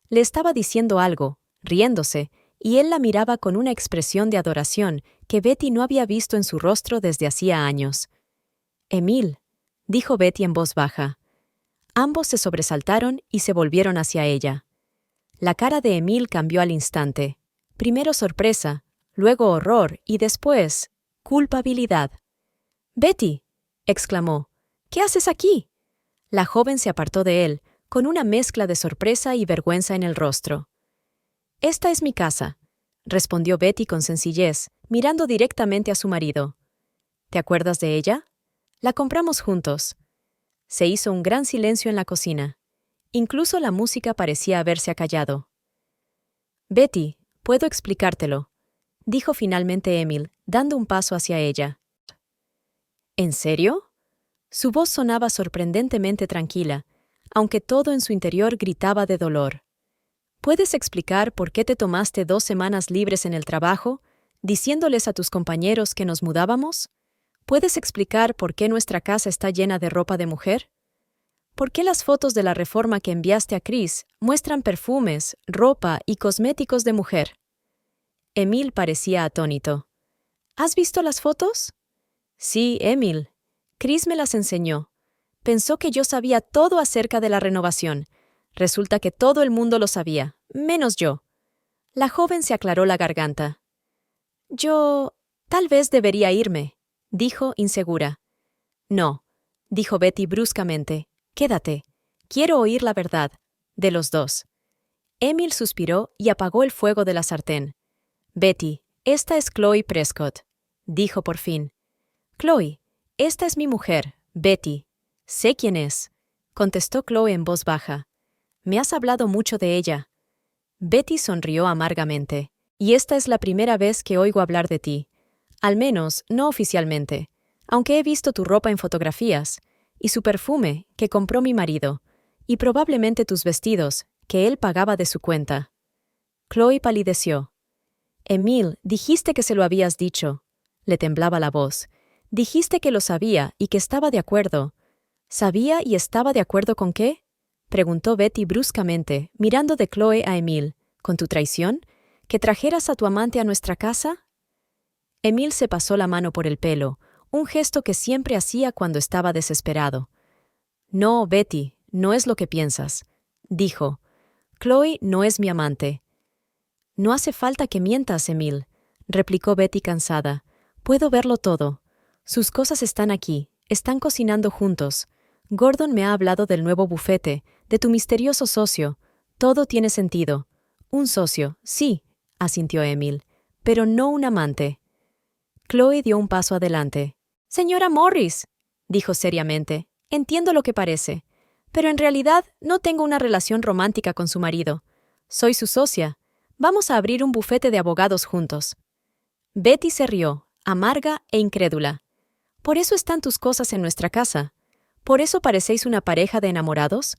Le estaba diciendo algo, riéndose, y él la miraba con una expresión de adoración que Betty no había visto en su rostro desde hacía años. «Emil», dijo Betty en voz baja. Ambos se sobresaltaron y se volvieron hacia ella. La cara de Emil cambió al instante. Primero sorpresa, luego horror y después culpabilidad. «Betty», exclamó, «¿qué haces aquí?» La joven se apartó de él, con una mezcla de sorpresa y vergüenza en el rostro. «Esta es mi casa», respondió Betty con sencillez, mirando directamente a su marido. «¿Te acuerdas de ella? La compramos juntos». Se hizo un gran silencio en la cocina. Incluso la música parecía haberse acallado. «Betty, puedo explicártelo», dijo finalmente Emil, dando un paso hacia ella. «¿En serio?» Su voz sonaba sorprendentemente tranquila, aunque todo en su interior gritaba de dolor. ¿Puedes explicar por qué te tomaste 2 semanas libres en el trabajo, diciéndoles a tus compañeros que nos mudábamos? ¿Puedes explicar por qué nuestra casa está llena de ropa de mujer? ¿Por qué las fotos de la reforma que enviaste a Chris muestran perfumes, ropa y cosméticos de mujer? Emil parecía atónito. ¿Has visto las fotos? Sí, Emil. Chris me las enseñó. Pensó que yo sabía todo acerca de la renovación. Resulta que todo el mundo lo sabía, menos yo. La joven se aclaró la garganta. Tal vez debería irme, dijo insegura. No, dijo Betty bruscamente. Quédate. Quiero oír la verdad. De los dos. Emil suspiró y apagó el fuego de la sartén. Betty, esta es Chloe Prescott, dijo por fin. Chloe, esta es mi mujer, Betty. Sé quién es, contestó Chloe en voz baja. Me has hablado mucho de ella. Betty sonrió amargamente. Y esta es la primera vez que oigo hablar de ti. Al menos, no oficialmente, aunque he visto tu ropa en fotografías, y su perfume, que compró mi marido, y probablemente tus vestidos, que él pagaba de su cuenta. Chloe palideció. Emil, dijiste que se lo habías dicho. Le temblaba la voz. Dijiste que lo sabía y que estaba de acuerdo. ¿Sabía y estaba de acuerdo con qué? Preguntó Betty bruscamente, mirando de Chloe a Emil. ¿Con tu traición? ¿Que trajeras a tu amante a nuestra casa? Emil se pasó la mano por el pelo, un gesto que siempre hacía cuando estaba desesperado. No, Betty, no es lo que piensas, dijo. Chloe no es mi amante. No hace falta que mientas, Emil, replicó Betty cansada. Puedo verlo todo. Sus cosas están aquí, están cocinando juntos. Gordon me ha hablado del nuevo bufete, de tu misterioso socio. Todo tiene sentido. Un socio, sí, asintió Emil, pero no un amante. Chloe dio un paso adelante. Señora Morris, dijo seriamente, entiendo lo que parece, pero en realidad no tengo una relación romántica con su marido. Soy su socia. Vamos a abrir un bufete de abogados juntos. Betty se rió, amarga e incrédula. ¿Por eso están tus cosas en nuestra casa? ¿Por eso parecéis una pareja de enamorados?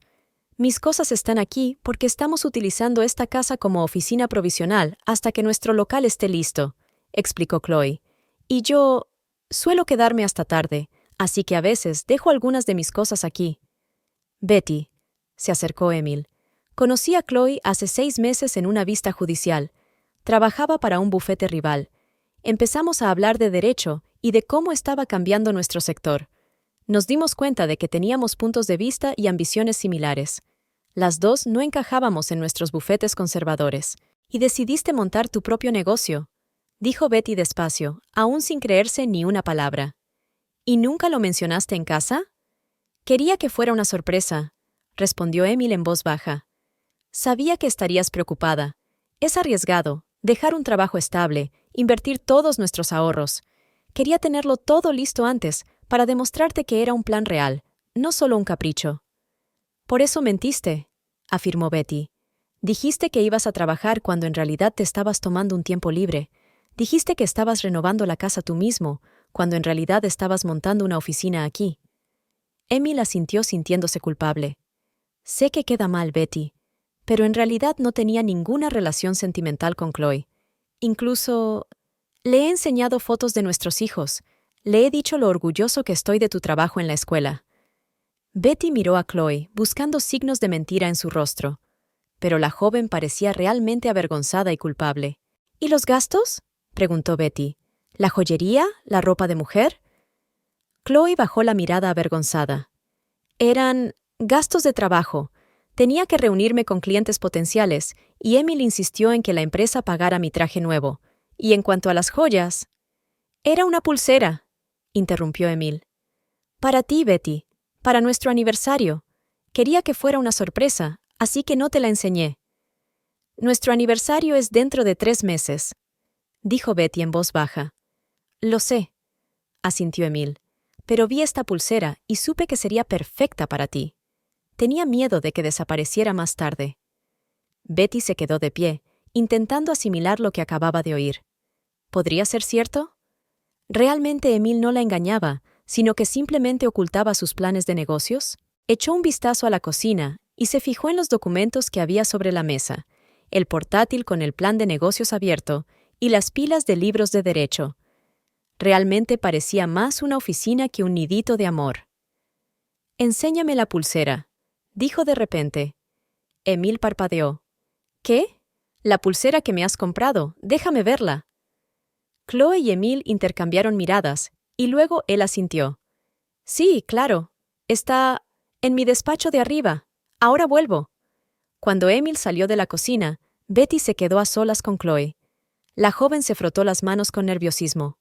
Mis cosas están aquí porque estamos utilizando esta casa como oficina provisional hasta que nuestro local esté listo, explicó Chloe. Y yo suelo quedarme hasta tarde, así que a veces dejo algunas de mis cosas aquí. Betty, se acercó Emil. Conocí a Chloe hace 6 meses en una vista judicial. Trabajaba para un bufete rival. Empezamos a hablar de derecho y de cómo estaba cambiando nuestro sector. Nos dimos cuenta de que teníamos puntos de vista y ambiciones similares. Las dos no encajábamos en nuestros bufetes conservadores. Y decidiste montar tu propio negocio, dijo Betty despacio, aún sin creerse ni una palabra. ¿Y nunca lo mencionaste en casa? Quería que fuera una sorpresa, respondió Emil en voz baja. Sabía que estarías preocupada. Es arriesgado, dejar un trabajo estable, invertir todos nuestros ahorros. Quería tenerlo todo listo antes, para demostrarte que era un plan real, no solo un capricho. Por eso mentiste, afirmó Betty. Dijiste que ibas a trabajar cuando en realidad te estabas tomando un tiempo libre. Dijiste que estabas renovando la casa tú mismo, cuando en realidad estabas montando una oficina aquí. Emil asintió sintiéndose culpable. Sé que queda mal, Betty, pero en realidad no tenía ninguna relación sentimental con Chloe. Incluso, Le he enseñado fotos de nuestros hijos. Le he dicho lo orgulloso que estoy de tu trabajo en la escuela. Betty miró a Chloe, buscando signos de mentira en su rostro. Pero la joven parecía realmente avergonzada y culpable. ¿Y los gastos?, preguntó Betty. ¿La joyería? ¿La ropa de mujer? Chloe bajó la mirada avergonzada. Eran gastos de trabajo. Tenía que reunirme con clientes potenciales, y Emil insistió en que la empresa pagara mi traje nuevo. Y en cuanto a las joyas... Era una pulsera, interrumpió Emil. Para ti, Betty. Para nuestro aniversario. Quería que fuera una sorpresa, así que no te la enseñé. Nuestro aniversario es dentro de 3 meses, dijo Betty en voz baja. Lo sé, asintió Emil, pero vi esta pulsera y supe que sería perfecta para ti. Tenía miedo de que desapareciera más tarde. Betty se quedó de pie, intentando asimilar lo que acababa de oír. ¿Podría ser cierto? ¿Realmente Emil no la engañaba, sino que simplemente ocultaba sus planes de negocios? Echó un vistazo a la cocina y se fijó en los documentos que había sobre la mesa, el portátil con el plan de negocios abierto y las pilas de libros de derecho. Realmente parecía más una oficina que un nidito de amor. «Enséñame la pulsera», dijo de repente. Emil parpadeó. «¿Qué? La pulsera que me has comprado. Déjame verla». Chloe y Emil intercambiaron miradas, y luego él asintió. «Sí, claro. Está en mi despacho de arriba. Ahora vuelvo». Cuando Emil salió de la cocina, Betty se quedó a solas con Chloe. La joven se frotó las manos con nerviosismo.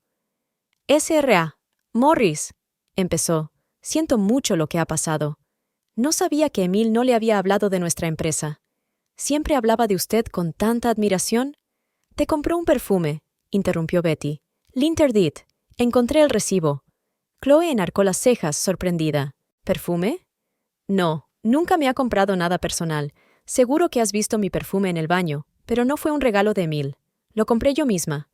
«S.R.A. Morris», empezó. «Siento mucho lo que ha pasado. No sabía que Emil no le había hablado de nuestra empresa. Siempre hablaba de usted con tanta admiración». «Te compró un perfume», interrumpió Betty. «Linterdit. Encontré el recibo». Chloe enarcó las cejas, sorprendida. «¿Perfume?» «No, nunca me ha comprado nada personal. Seguro que has visto mi perfume en el baño, pero no fue un regalo de Emil. Lo compré yo misma».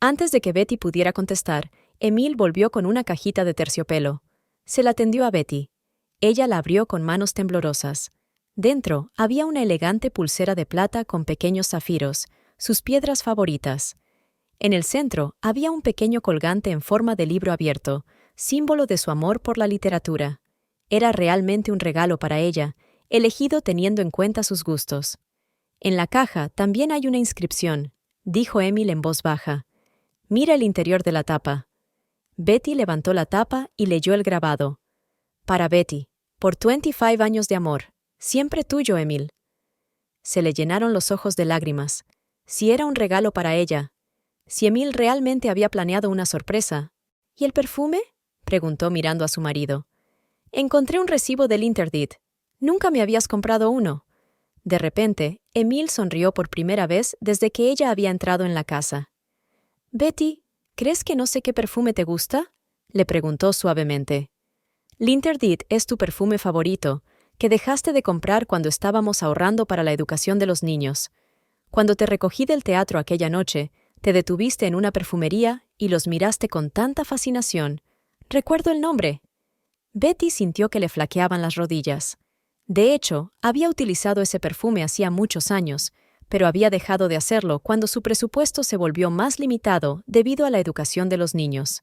Antes de que Betty pudiera contestar, Emil volvió con una cajita de terciopelo. Se la tendió a Betty. Ella la abrió con manos temblorosas. Dentro había una elegante pulsera de plata con pequeños zafiros, sus piedras favoritas. En el centro había un pequeño colgante en forma de libro abierto, símbolo de su amor por la literatura. Era realmente un regalo para ella, elegido teniendo en cuenta sus gustos. «En la caja también hay una inscripción», dijo Emil en voz baja. «Mira el interior de la tapa». Betty levantó la tapa y leyó el grabado. «Para Betty, por 25 años de amor. Siempre tuyo, Emil». Se le llenaron los ojos de lágrimas. Si era un regalo para ella. Si Emil realmente había planeado una sorpresa. «¿Y el perfume?», preguntó mirando a su marido. «Encontré un recibo del Linterdit. Nunca me habías comprado uno». De repente, Emil sonrió por primera vez desde que ella había entrado en la casa. «Betty, ¿crees que no sé qué perfume te gusta?», le preguntó suavemente. «Linterdit es tu perfume favorito, que dejaste de comprar cuando estábamos ahorrando para la educación de los niños. Cuando te recogí del teatro aquella noche, te detuviste en una perfumería y los miraste con tanta fascinación. Recuerdo el nombre». Betty sintió que le flaqueaban las rodillas. De hecho, había utilizado ese perfume hacía muchos años, pero había dejado de hacerlo cuando su presupuesto se volvió más limitado debido a la educación de los niños.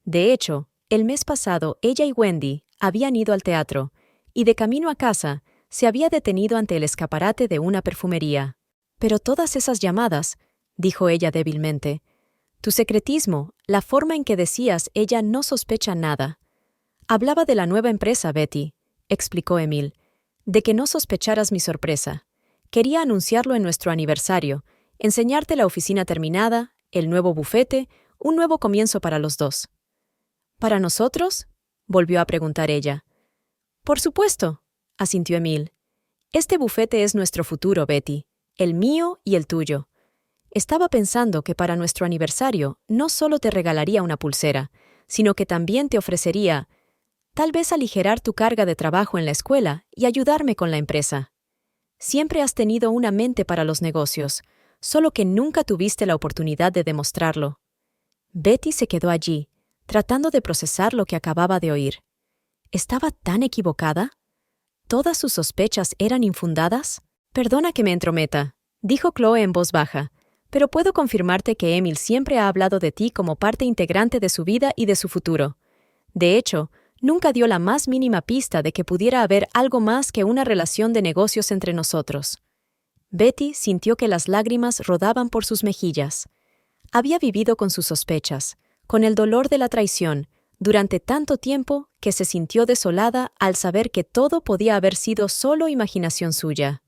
De hecho, el mes pasado ella y Wendy habían ido al teatro, y de camino a casa se había detenido ante el escaparate de una perfumería. «Pero todas esas llamadas», dijo ella débilmente. «Tu secretismo, la forma en que decías ella no sospecha nada». «Hablaba de la nueva empresa, Betty», explicó Emil, «de que no sospecharas mi sorpresa. Quería anunciarlo en nuestro aniversario, enseñarte la oficina terminada, el nuevo bufete, un nuevo comienzo para los dos». «¿Para nosotros?», volvió a preguntar ella. «Por supuesto», asintió Emil. «Este bufete es nuestro futuro, Betty, el mío y el tuyo. Estaba pensando que para nuestro aniversario no solo te regalaría una pulsera, sino que también te ofrecería, tal vez aligerar tu carga de trabajo en la escuela y ayudarme con la empresa. Siempre has tenido una mente para los negocios, solo que nunca tuviste la oportunidad de demostrarlo». Betty se quedó allí, tratando de procesar lo que acababa de oír. ¿Estaba tan equivocada? ¿Todas sus sospechas eran infundadas? «Perdona que me entrometa», dijo Chloe en voz baja, pero puedo confirmarte que Emil siempre ha hablado de ti como parte integrante de su vida y de su futuro. De hecho, nunca dio la más mínima pista de que pudiera haber algo más que una relación de negocios entre nosotros. Betty sintió que las lágrimas rodaban por sus mejillas. Había vivido con sus sospechas, con el dolor de la traición, durante tanto tiempo que se sintió desolada al saber que todo podía haber sido solo imaginación suya.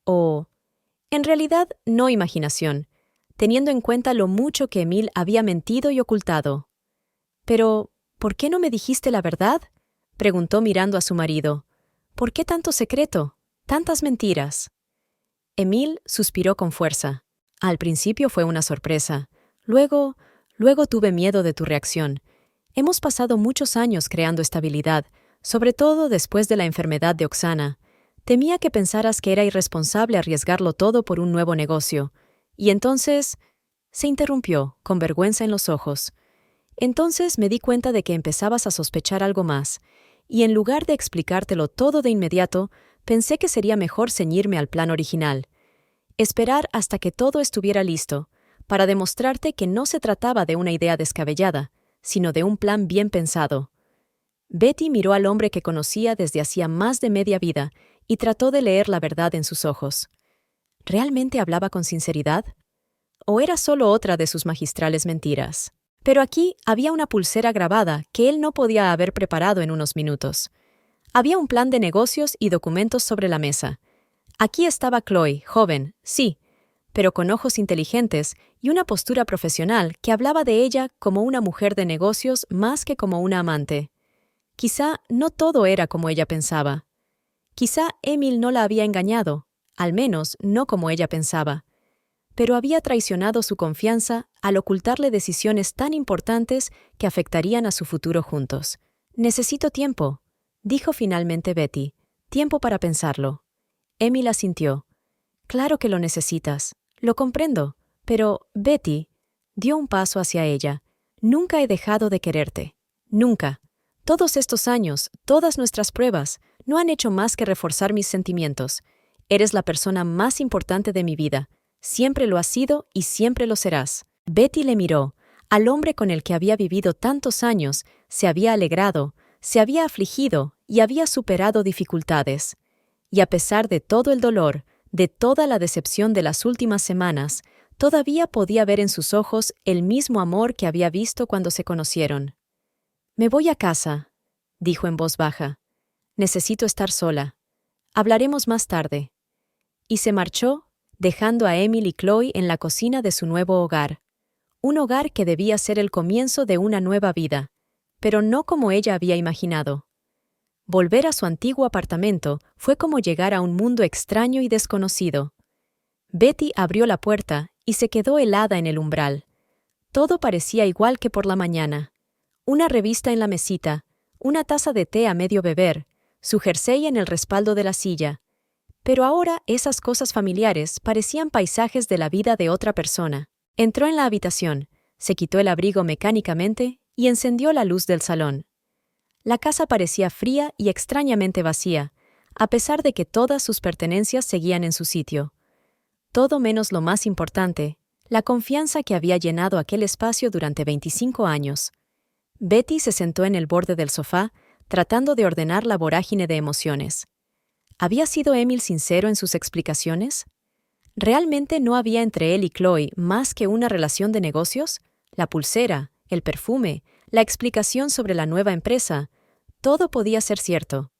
O, en realidad, no imaginación, teniendo en cuenta lo mucho que Emil había mentido y ocultado. Pero, ¿por qué no me dijiste la verdad?, preguntó mirando a su marido. ¿Por qué tanto secreto? ¿Tantas mentiras? Emil suspiró con fuerza. Al principio fue una sorpresa. Luego tuve miedo de tu reacción. Hemos pasado muchos años creando estabilidad, sobre todo después de la enfermedad de Oksana. Temía que pensaras que era irresponsable arriesgarlo todo por un nuevo negocio. Y entonces... Se interrumpió, con vergüenza en los ojos. Entonces me di cuenta de que empezabas a sospechar algo más, y en lugar de explicártelo todo de inmediato, pensé que sería mejor ceñirme al plan original. Esperar hasta que todo estuviera listo, para demostrarte que no se trataba de una idea descabellada, sino de un plan bien pensado. Betty miró al hombre que conocía desde hacía más de media vida y trató de leer la verdad en sus ojos. ¿Realmente hablaba con sinceridad? ¿O era solo otra de sus magistrales mentiras? Pero aquí había una pulsera grabada que él no podía haber preparado en unos minutos. Había un plan de negocios y documentos sobre la mesa. Aquí estaba Chloe, joven, sí, pero con ojos inteligentes y una postura profesional que hablaba de ella como una mujer de negocios más que como una amante. Quizá no todo era como ella pensaba. Quizá Emil no la había engañado, al menos no como ella pensaba. Pero había traicionado su confianza al ocultarle decisiones tan importantes que afectarían a su futuro juntos. «Necesito tiempo», dijo finalmente Betty. «Tiempo para pensarlo». Emil asintió. «Claro que lo necesitas. Lo comprendo. Pero, Betty», dio un paso hacia ella, «nunca he dejado de quererte. Nunca. Todos estos años, todas nuestras pruebas, no han hecho más que reforzar mis sentimientos. Eres la persona más importante de mi vida. Siempre lo has sido y siempre lo serás». Betty le miró. Al hombre con el que había vivido tantos años, se había alegrado, se había afligido y había superado dificultades. Y a pesar de todo el dolor, de toda la decepción de las últimas semanas, todavía podía ver en sus ojos el mismo amor que había visto cuando se conocieron. «Me voy a casa», dijo en voz baja. «Necesito estar sola. Hablaremos más tarde». Y se marchó, dejando a Emil y Chloe en la cocina de su nuevo hogar. Un hogar que debía ser el comienzo de una nueva vida, pero no como ella había imaginado. Volver a su antiguo apartamento fue como llegar a un mundo extraño y desconocido. Betty abrió la puerta y se quedó helada en el umbral. Todo parecía igual que por la mañana. Una revista en la mesita, una taza de té a medio beber, su jersey en el respaldo de la silla. Pero ahora esas cosas familiares parecían paisajes de la vida de otra persona. Entró en la habitación, se quitó el abrigo mecánicamente y encendió la luz del salón. La casa parecía fría y extrañamente vacía, a pesar de que todas sus pertenencias seguían en su sitio. Todo menos lo más importante, la confianza que había llenado aquel espacio durante 25 años. Betty se sentó en el borde del sofá, tratando de ordenar la vorágine de emociones. ¿Había sido Emil sincero en sus explicaciones? ¿Realmente no había entre él y Chloe más que una relación de negocios? La pulsera, el perfume, la explicación sobre la nueva empresa, todo podía ser cierto.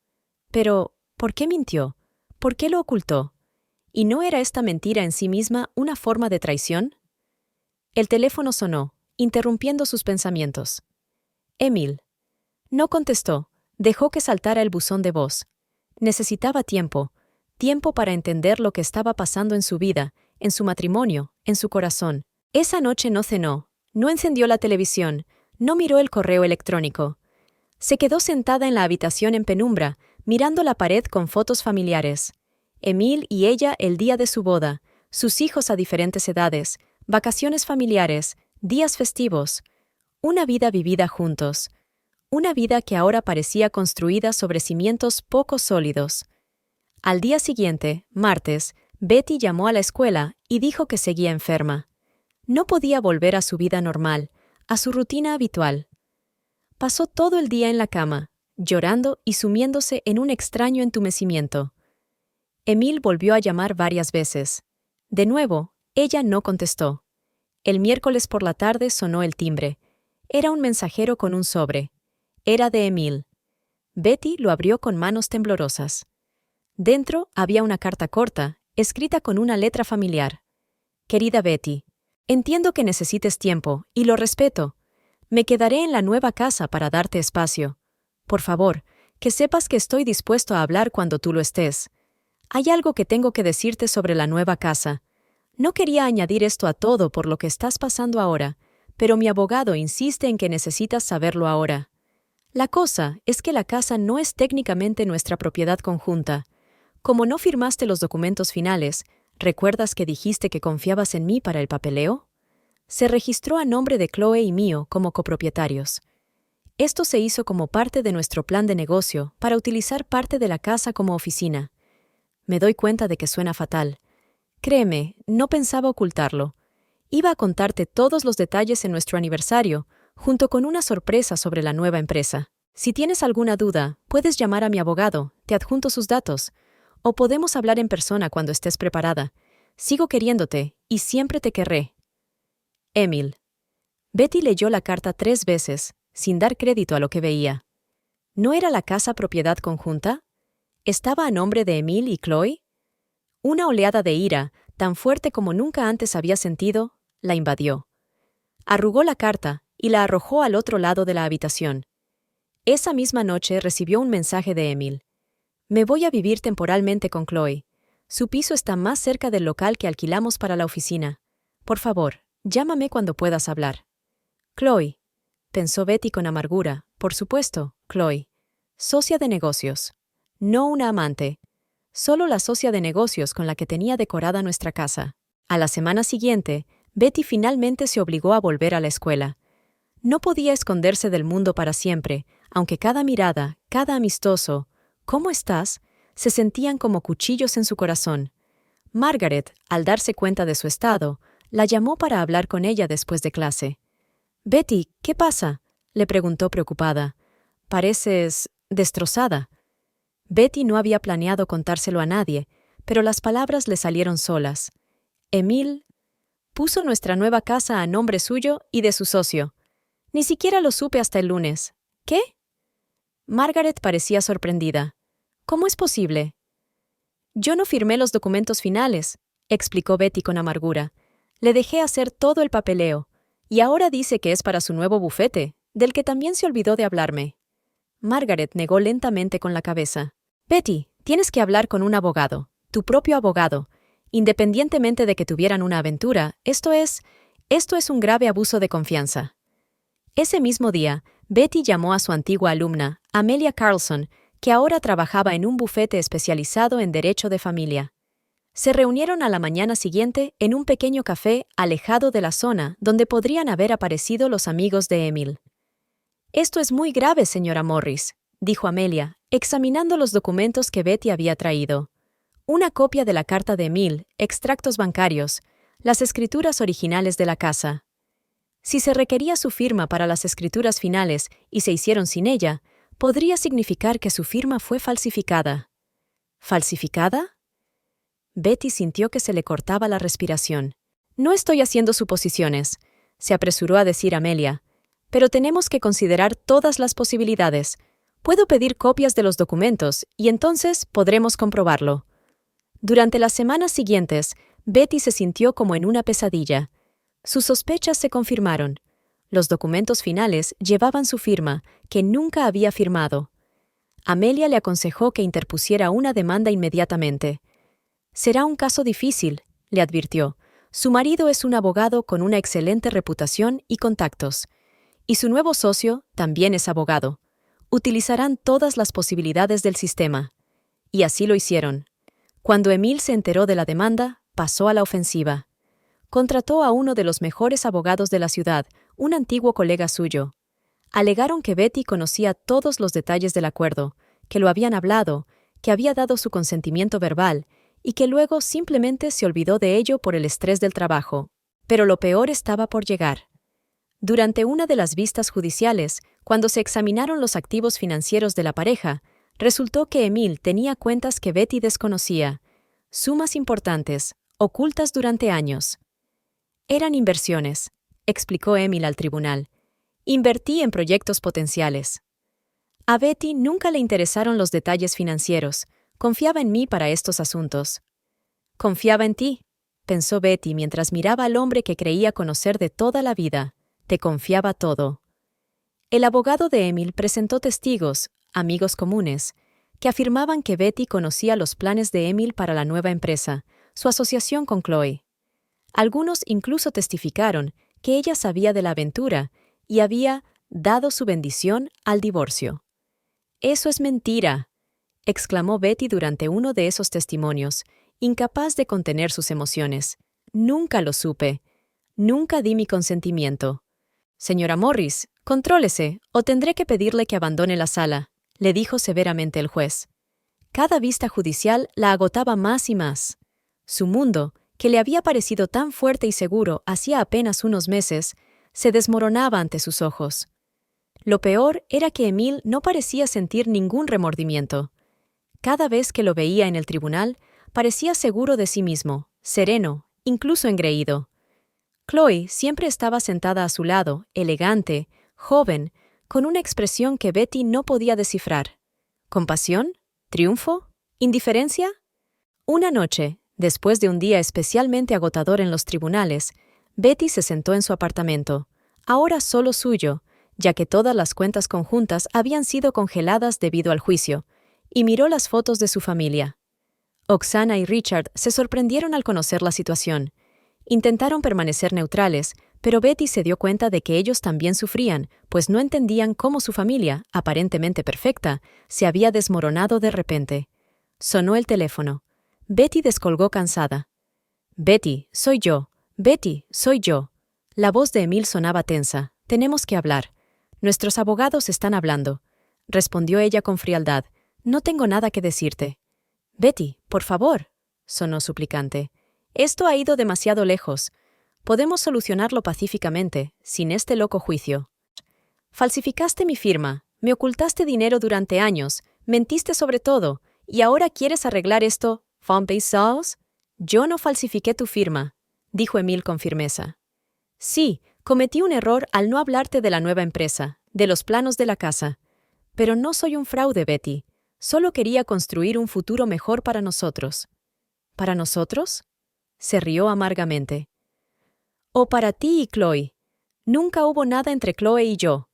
Pero, ¿por qué mintió? ¿Por qué lo ocultó? ¿Y no era esta mentira en sí misma una forma de traición? El teléfono sonó, interrumpiendo sus pensamientos. Emil. No contestó, dejó que saltara el buzón de voz. Necesitaba tiempo para entender lo que estaba pasando en su vida, en su matrimonio, en su corazón. Esa noche no cenó, no encendió la televisión, no miró el correo electrónico. Se quedó sentada en la habitación en penumbra, mirando la pared con fotos familiares. Emil y ella el día de su boda, sus hijos a diferentes edades, vacaciones familiares, días festivos. Una vida vivida juntos. Una vida que ahora parecía construida sobre cimientos poco sólidos. Al día siguiente, martes, Betty llamó a la escuela y dijo que seguía enferma. No podía volver a su vida normal, a su rutina habitual. Pasó todo el día en la cama, llorando y sumiéndose en un extraño entumecimiento. Emil volvió a llamar varias veces. De nuevo, ella no contestó. El miércoles por la tarde sonó el timbre. Era un mensajero con un sobre. Era de Emil. Betty lo abrió con manos temblorosas. Dentro había una carta corta, escrita con una letra familiar. Querida Betty, entiendo que necesites tiempo, y lo respeto. Me quedaré en la nueva casa para darte espacio. Por favor, que sepas que estoy dispuesto a hablar cuando tú lo estés. Hay algo que tengo que decirte sobre la nueva casa. No quería añadir esto a todo por lo que estás pasando ahora, pero mi abogado insiste en que necesitas saberlo ahora. La cosa es que la casa no es técnicamente nuestra propiedad conjunta. Como no firmaste los documentos finales, ¿recuerdas que dijiste que confiabas en mí para el papeleo? Se registró a nombre de Chloe y mío como copropietarios. Esto se hizo como parte de nuestro plan de negocio para utilizar parte de la casa como oficina. Me doy cuenta de que suena fatal. Créeme, no pensaba ocultarlo. Iba a contarte todos los detalles en nuestro aniversario, junto con una sorpresa sobre la nueva empresa. Si tienes alguna duda, puedes llamar a mi abogado, te adjunto sus datos, o podemos hablar en persona cuando estés preparada. Sigo queriéndote, y siempre te querré. Emil. Betty leyó la carta 3 veces, sin dar crédito a lo que veía. ¿No era la casa propiedad conjunta? ¿Estaba a nombre de Emil y Chloe? Una oleada de ira, tan fuerte como nunca antes había sentido, la invadió. Arrugó la carta y la arrojó al otro lado de la habitación. Esa misma noche recibió un mensaje de Emil. Me voy a vivir temporalmente con Chloe. Su piso está más cerca del local que alquilamos para la oficina. Por favor, llámame cuando puedas hablar. Chloe, pensó Betty con amargura. Por supuesto, Chloe. Socia de negocios. No una amante. Solo la socia de negocios con la que tenía decorada nuestra casa. A la semana siguiente, Betty finalmente se obligó a volver a la escuela. No podía esconderse del mundo para siempre, aunque cada mirada, cada amistoso, ¿cómo estás?, se sentían como cuchillos en su corazón. Margaret, al darse cuenta de su estado, la llamó para hablar con ella después de clase. «Betty, ¿qué pasa?», le preguntó preocupada. «Pareces destrozada». Betty no había planeado contárselo a nadie, pero las palabras le salieron solas. Emil puso nuestra nueva casa a nombre suyo y de su socio. Ni siquiera lo supe hasta el lunes. ¿Qué? Margaret parecía sorprendida. ¿Cómo es posible? Yo no firmé los documentos finales, explicó Betty con amargura. Le dejé hacer todo el papeleo, y ahora dice que es para su nuevo bufete, del que también se olvidó de hablarme. Margaret negó lentamente con la cabeza. Betty, tienes que hablar con un abogado, tu propio abogado. Independientemente de que tuvieran una aventura, esto es un grave abuso de confianza. Ese mismo día, Betty llamó a su antigua alumna, Amelia Carlson, que ahora trabajaba en un bufete especializado en derecho de familia. Se reunieron a la mañana siguiente en un pequeño café alejado de la zona donde podrían haber aparecido los amigos de Emil. «Esto es muy grave, señora Morris», dijo Amelia, examinando los documentos que Betty había traído. Una copia de la carta de Emil, extractos bancarios, las escrituras originales de la casa. Si se requería su firma para las escrituras finales y se hicieron sin ella, podría significar que su firma fue falsificada. ¿Falsificada? Betty sintió que se le cortaba la respiración. «No estoy haciendo suposiciones», se apresuró a decir Amelia, «pero tenemos que considerar todas las posibilidades. Puedo pedir copias de los documentos y entonces podremos comprobarlo». Durante las semanas siguientes, Betty se sintió como en una pesadilla. Sus sospechas se confirmaron. Los documentos finales llevaban su firma, que nunca había firmado. Amelia le aconsejó que interpusiera una demanda inmediatamente. «Será un caso difícil», le advirtió. «Su marido es un abogado con una excelente reputación y contactos. Y su nuevo socio también es abogado. Utilizarán todas las posibilidades del sistema». Y así lo hicieron. Cuando Emil se enteró de la demanda, pasó a la ofensiva. Contrató a uno de los mejores abogados de la ciudad, un antiguo colega suyo. Alegaron que Betty conocía todos los detalles del acuerdo, que lo habían hablado, que había dado su consentimiento verbal y que luego simplemente se olvidó de ello por el estrés del trabajo. Pero lo peor estaba por llegar. Durante una de las vistas judiciales, cuando se examinaron los activos financieros de la pareja, resultó que Emil tenía cuentas que Betty desconocía, sumas importantes, ocultas durante años. Eran inversiones, explicó Emil al tribunal. Invertí en proyectos potenciales. A Betty nunca le interesaron los detalles financieros, confiaba en mí para estos asuntos. Confiaba en ti, pensó Betty mientras miraba al hombre que creía conocer de toda la vida. Te confiaba todo. El abogado de Emil presentó testigos, amigos comunes, que afirmaban que Betty conocía los planes de Emil para la nueva empresa, su asociación con Chloe. Algunos incluso testificaron que ella sabía de la aventura y había dado su bendición al divorcio. «Eso es mentira», exclamó Betty durante uno de esos testimonios, incapaz de contener sus emociones. «Nunca lo supe. Nunca di mi consentimiento». «Señora Morris, contrólese, o tendré que pedirle que abandone la sala», le dijo severamente el juez. Cada vista judicial la agotaba más y más. Su mundo, que le había parecido tan fuerte y seguro hacía apenas unos meses, se desmoronaba ante sus ojos. Lo peor era que Emil no parecía sentir ningún remordimiento. Cada vez que lo veía en el tribunal, parecía seguro de sí mismo, sereno, incluso engreído. Chloe siempre estaba sentada a su lado, elegante, joven, con una expresión que Betty no podía descifrar. ¿Compasión? ¿Triunfo? ¿Indiferencia? Una noche, después de un día especialmente agotador en los tribunales, Betty se sentó en su apartamento, ahora solo suyo, ya que todas las cuentas conjuntas habían sido congeladas debido al juicio, y miró las fotos de su familia. Oksana y Richard se sorprendieron al conocer la situación. Intentaron permanecer neutrales, pero Betty se dio cuenta de que ellos también sufrían, pues no entendían cómo su familia, aparentemente perfecta, se había desmoronado de repente. Sonó el teléfono. Betty descolgó cansada. «Betty, soy yo. Betty, soy yo». La voz de Emil sonaba tensa. «Tenemos que hablar. Nuestros abogados están hablando», respondió ella con frialdad. «No tengo nada que decirte». «Betty, por favor», sonó suplicante. «Esto ha ido demasiado lejos. Podemos solucionarlo pacíficamente, sin este loco juicio. Falsificaste mi firma, me ocultaste dinero durante años, mentiste sobre todo, y ahora quieres arreglar esto, ¿Sauce? Yo no falsifiqué tu firma», dijo Emil con firmeza. «Sí, cometí un error al no hablarte de la nueva empresa, de los planos de la casa. Pero no soy un fraude, Betty. Solo quería construir un futuro mejor para nosotros». «¿Para nosotros?», se rió amargamente. «O para ti y Chloe. Nunca hubo nada entre Chloe y yo»,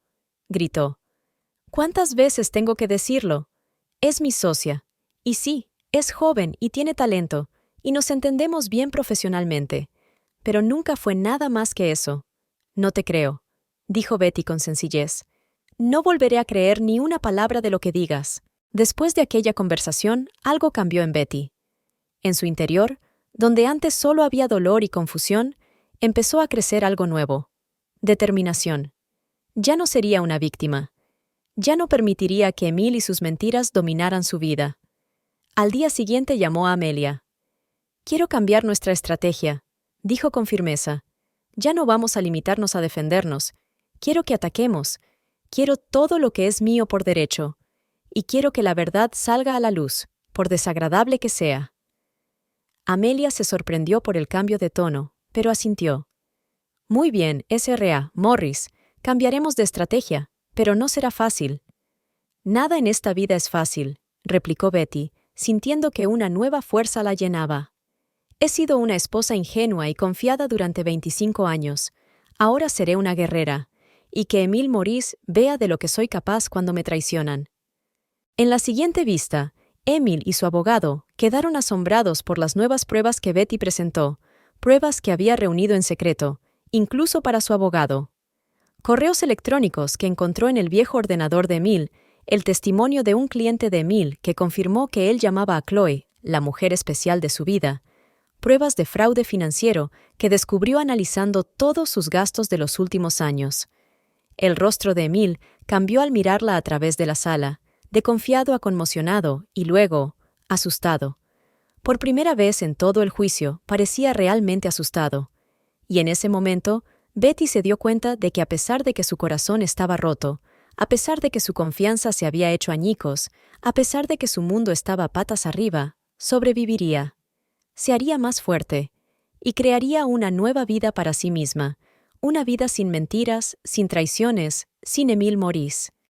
gritó. «¿Cuántas veces tengo que decirlo? Es mi socia. Y sí, es joven y tiene talento, y nos entendemos bien profesionalmente. Pero nunca fue nada más que eso». «No te creo», dijo Betty con sencillez. «No volveré a creer ni una palabra de lo que digas». Después de aquella conversación, algo cambió en Betty. En su interior, donde antes solo había dolor y confusión, empezó a crecer algo nuevo. Determinación. Ya no sería una víctima. Ya no permitiría que Emil y sus mentiras dominaran su vida. Al día siguiente llamó a Amelia. «Quiero cambiar nuestra estrategia», dijo con firmeza. «Ya no vamos a limitarnos a defendernos. Quiero que ataquemos. Quiero todo lo que es mío por derecho. Y quiero que la verdad salga a la luz, por desagradable que sea». Amelia se sorprendió por el cambio de tono, pero asintió. «Muy bien, S.R.A. Morris, cambiaremos de estrategia, pero no será fácil». «Nada en esta vida es fácil», replicó Betty, sintiendo que una nueva fuerza la llenaba. «He sido una esposa ingenua y confiada durante 25 años. Ahora seré una guerrera, y que Emil Morris vea de lo que soy capaz cuando me traicionan». En la siguiente vista, Emil y su abogado quedaron asombrados por las nuevas pruebas que Betty presentó, pruebas que había reunido en secreto, incluso para su abogado. Correos electrónicos que encontró en el viejo ordenador de Emil, el testimonio de un cliente de Emil que confirmó que él llamaba a Chloe, la mujer especial de su vida, pruebas de fraude financiero que descubrió analizando todos sus gastos de los últimos años. El rostro de Emil cambió al mirarla a través de la sala, de confiado a conmocionado y luego, asustado. Por primera vez en todo el juicio, parecía realmente asustado. Y en ese momento, Betty se dio cuenta de que a pesar de que su corazón estaba roto, a pesar de que su confianza se había hecho añicos, a pesar de que su mundo estaba patas arriba, sobreviviría. Se haría más fuerte y crearía una nueva vida para sí misma, una vida sin mentiras, sin traiciones, sin Emile Maurice.